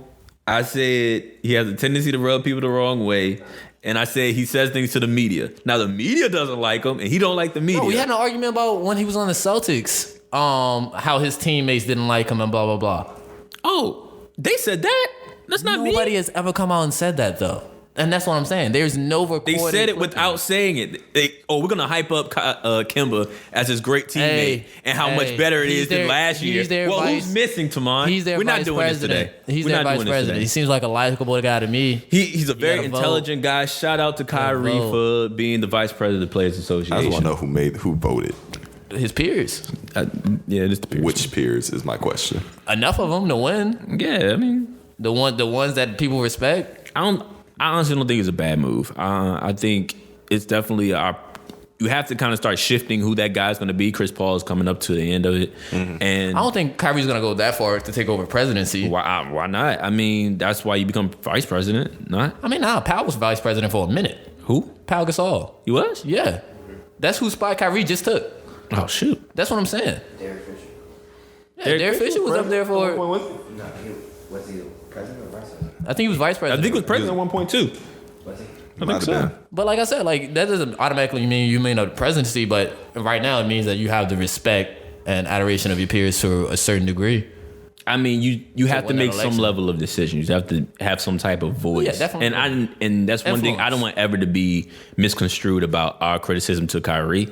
I said he has a tendency to rub people the wrong way. And I said he says things to the media. Now, the media doesn't like him, and he don't like the media. We had an argument about when he was on the Celtics, how his teammates didn't like him and blah, blah, blah. Oh, they said that? That's not me. Nobody has ever come out and said that, though. And that's what I'm saying. There's no recording. They said it without saying it. We're going to hype up Kemba as his great teammate and how much better it is than last year. Who's missing, Tamon? He's their vice president. He's their vice president. He seems like a likable guy to me. He's a very intelligent guy. Shout out to Kyrie for being the vice president of the Players Association. I just want to know who voted. His peers. Just the peers. Which peers is my question. Enough of them to win. Yeah, I mean. The ones that people respect. I honestly don't think it's a bad move. I think it's definitely you have to kind of start shifting who that guy's going to be. Chris Paul is coming up to the end of it. Mm-hmm. And I don't think Kyrie's going to go that far to take over presidency. Why not? I mean, that's why you become vice president, not? I mean, Pau was vice president for a minute. Who? Pau Gasol. He was? Yeah. That's whose spot Kyrie just took. Oh, shoot. That's what I'm saying. Derek Fisher. Yeah, Derek Fisher was up there for... No, was he president or vice president? I think he was vice president. I think he was president at 1.2. Was he? I think so. But like I said, that doesn't automatically mean you may know the presidency, but right now it means that you have the respect and adoration of your peers to a certain degree. I mean, you have to make some level of decisions. You have to have some type of voice. Yeah, definitely. And that's one thing I don't want ever to be misconstrued about our criticism to Kyrie.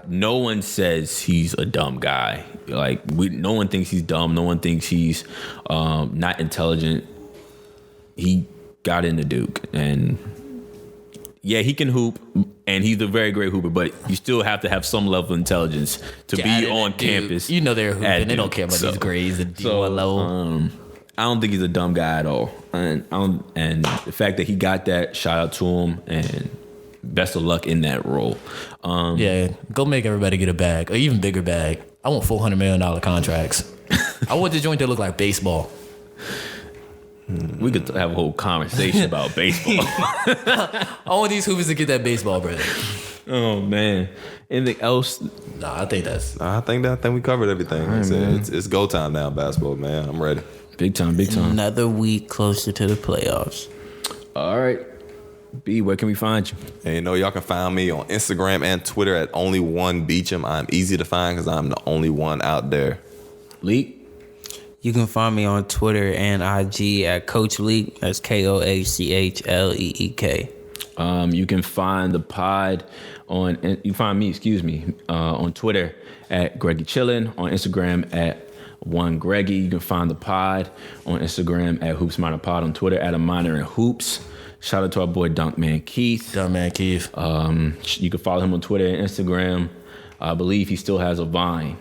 No one says he's a dumb guy. Like no one thinks he's dumb. No one thinks he's not intelligent. He got into Duke, and yeah, he can hoop, and he's a very great hooper. But you still have to have some level of intelligence to be on campus. You know they're hooping. They don't care about these grades and D1 level. I don't think he's a dumb guy at all, and the fact that he got that, shout out to him, and best of luck in that role. Go make everybody get a bag, or even bigger bag. I want $400 million contracts. I want the joint that look like baseball. We could have a whole conversation about baseball. I want these hoopers to get that baseball, brother. Oh man! Anything else? I think we covered everything. Right, it's go time now, basketball, man. I'm ready. Big time. Another week closer to the playoffs. All right, B, where can we find you? And y'all can find me on Instagram and Twitter at only1beecham. I'm easy to find because I'm the only one out there. Leak. You can find me on Twitter and IG at Coach Leak. That's KOACHLEEK. You can find the pod on Twitter at Greggy Chillin, on Instagram at OneGreggy. You can find the pod on Instagram at Hoops Minor Pod, on Twitter at A Minor and Hoops. Shout out to our boy Dunkman Keith. You can follow him on Twitter and Instagram. I believe he still has a Vine.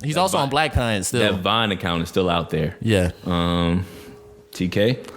He's also on Black Pine still. That Vine account is still out there. Yeah. TK.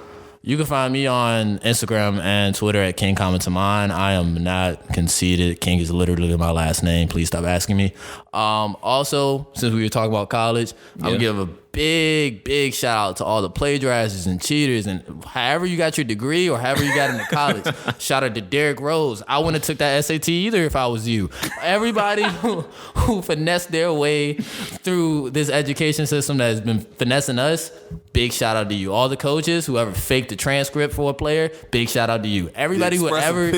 You can find me on Instagram and Twitter at King Comment to Mine. I am not conceited. King is literally my last name. Please stop asking me. Also, since we were talking about college, I'm gonna give a big shout out to all the plagiarizers and cheaters and however you got your degree or however you got into college. Shout out to Derrick Rose. I wouldn't have took that SAT either if I was you. Everybody who finessed their way through this education system that has been finessing us, big shout out to you. All the coaches, whoever faked the transcript for a player, big shout out to you. Everybody who ever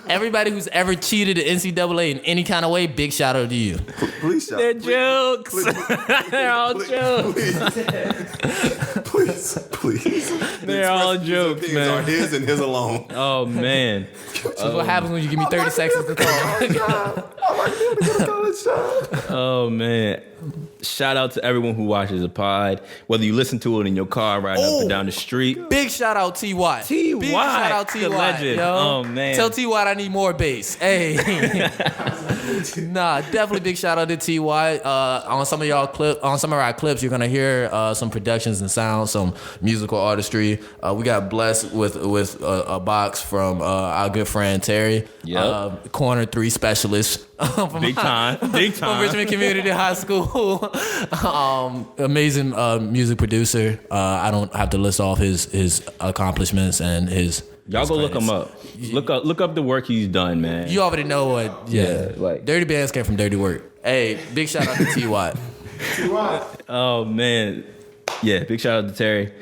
everybody who's ever cheated at NCAA in any kind of way, big shout out to you. Please shout. They're jokes. They're all jokes. Please. They're all jokes, man. Are his and his alone. Oh man. That's what happens when you give me 30 seconds to talk. Oh man. Shout out to everyone who watches the pod. Whether you listen to it in your car riding up and down the street. Big shout out T.Y. Big shout out the T.Y. legend. Yo. Oh man. Tell T.Y. I need more bass. Hey. Nah, definitely big shout out to T.Y. On some of our clips, you're gonna hear some productions and sounds, some musical artistry. We got blessed with a box from our good friend Terry. Yep. Corner 3 specialist. Big time. From Richmond Community High School. Amazing music producer. I don't have to list off his accomplishments and his. Y'all go look him up. Look up the work he's done, man. You already know what. Yeah, like Dirty Bands came from Dirty Work. Hey, big shout out to T.Y. Oh man, yeah. Big shout out to Terry.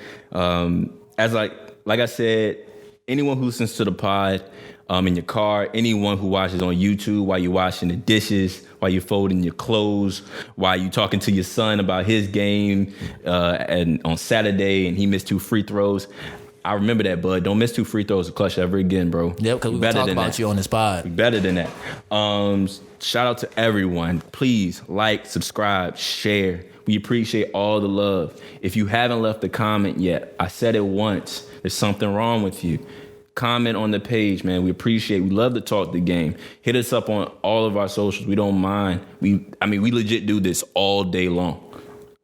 As like I said, anyone who listens to the pod in your car, anyone who watches on YouTube while you're washing the dishes, while you're folding your clothes, while you're talking to your son about his game and on Saturday and he missed 2 free throws. I remember that, bud. Don't miss 2 free throws to clutch ever again, bro. Yep, because we talk about you on this pod. We better than that. Shout out to everyone. Please like, subscribe, share. We appreciate all the love. If you haven't left a comment yet, I said it once. There's something wrong with you. Comment on the page, man. We love to talk the game. Hit us up on all of our socials. We don't mind. We legit do this all day long.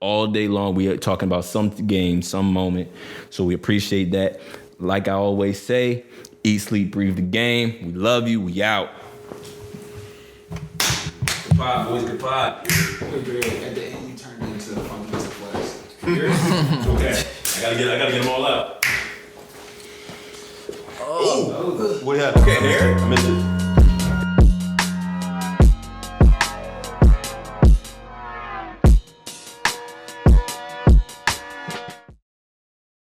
All day long, we are talking about some game, some moment. So we appreciate that. Like I always say, eat, sleep, breathe the game. We love you. We out. Goodbye, boys. Goodbye. At the end, you turned into the funky flex. Okay. I gotta get them all out. Oh, what happened? Okay, here. I missed it.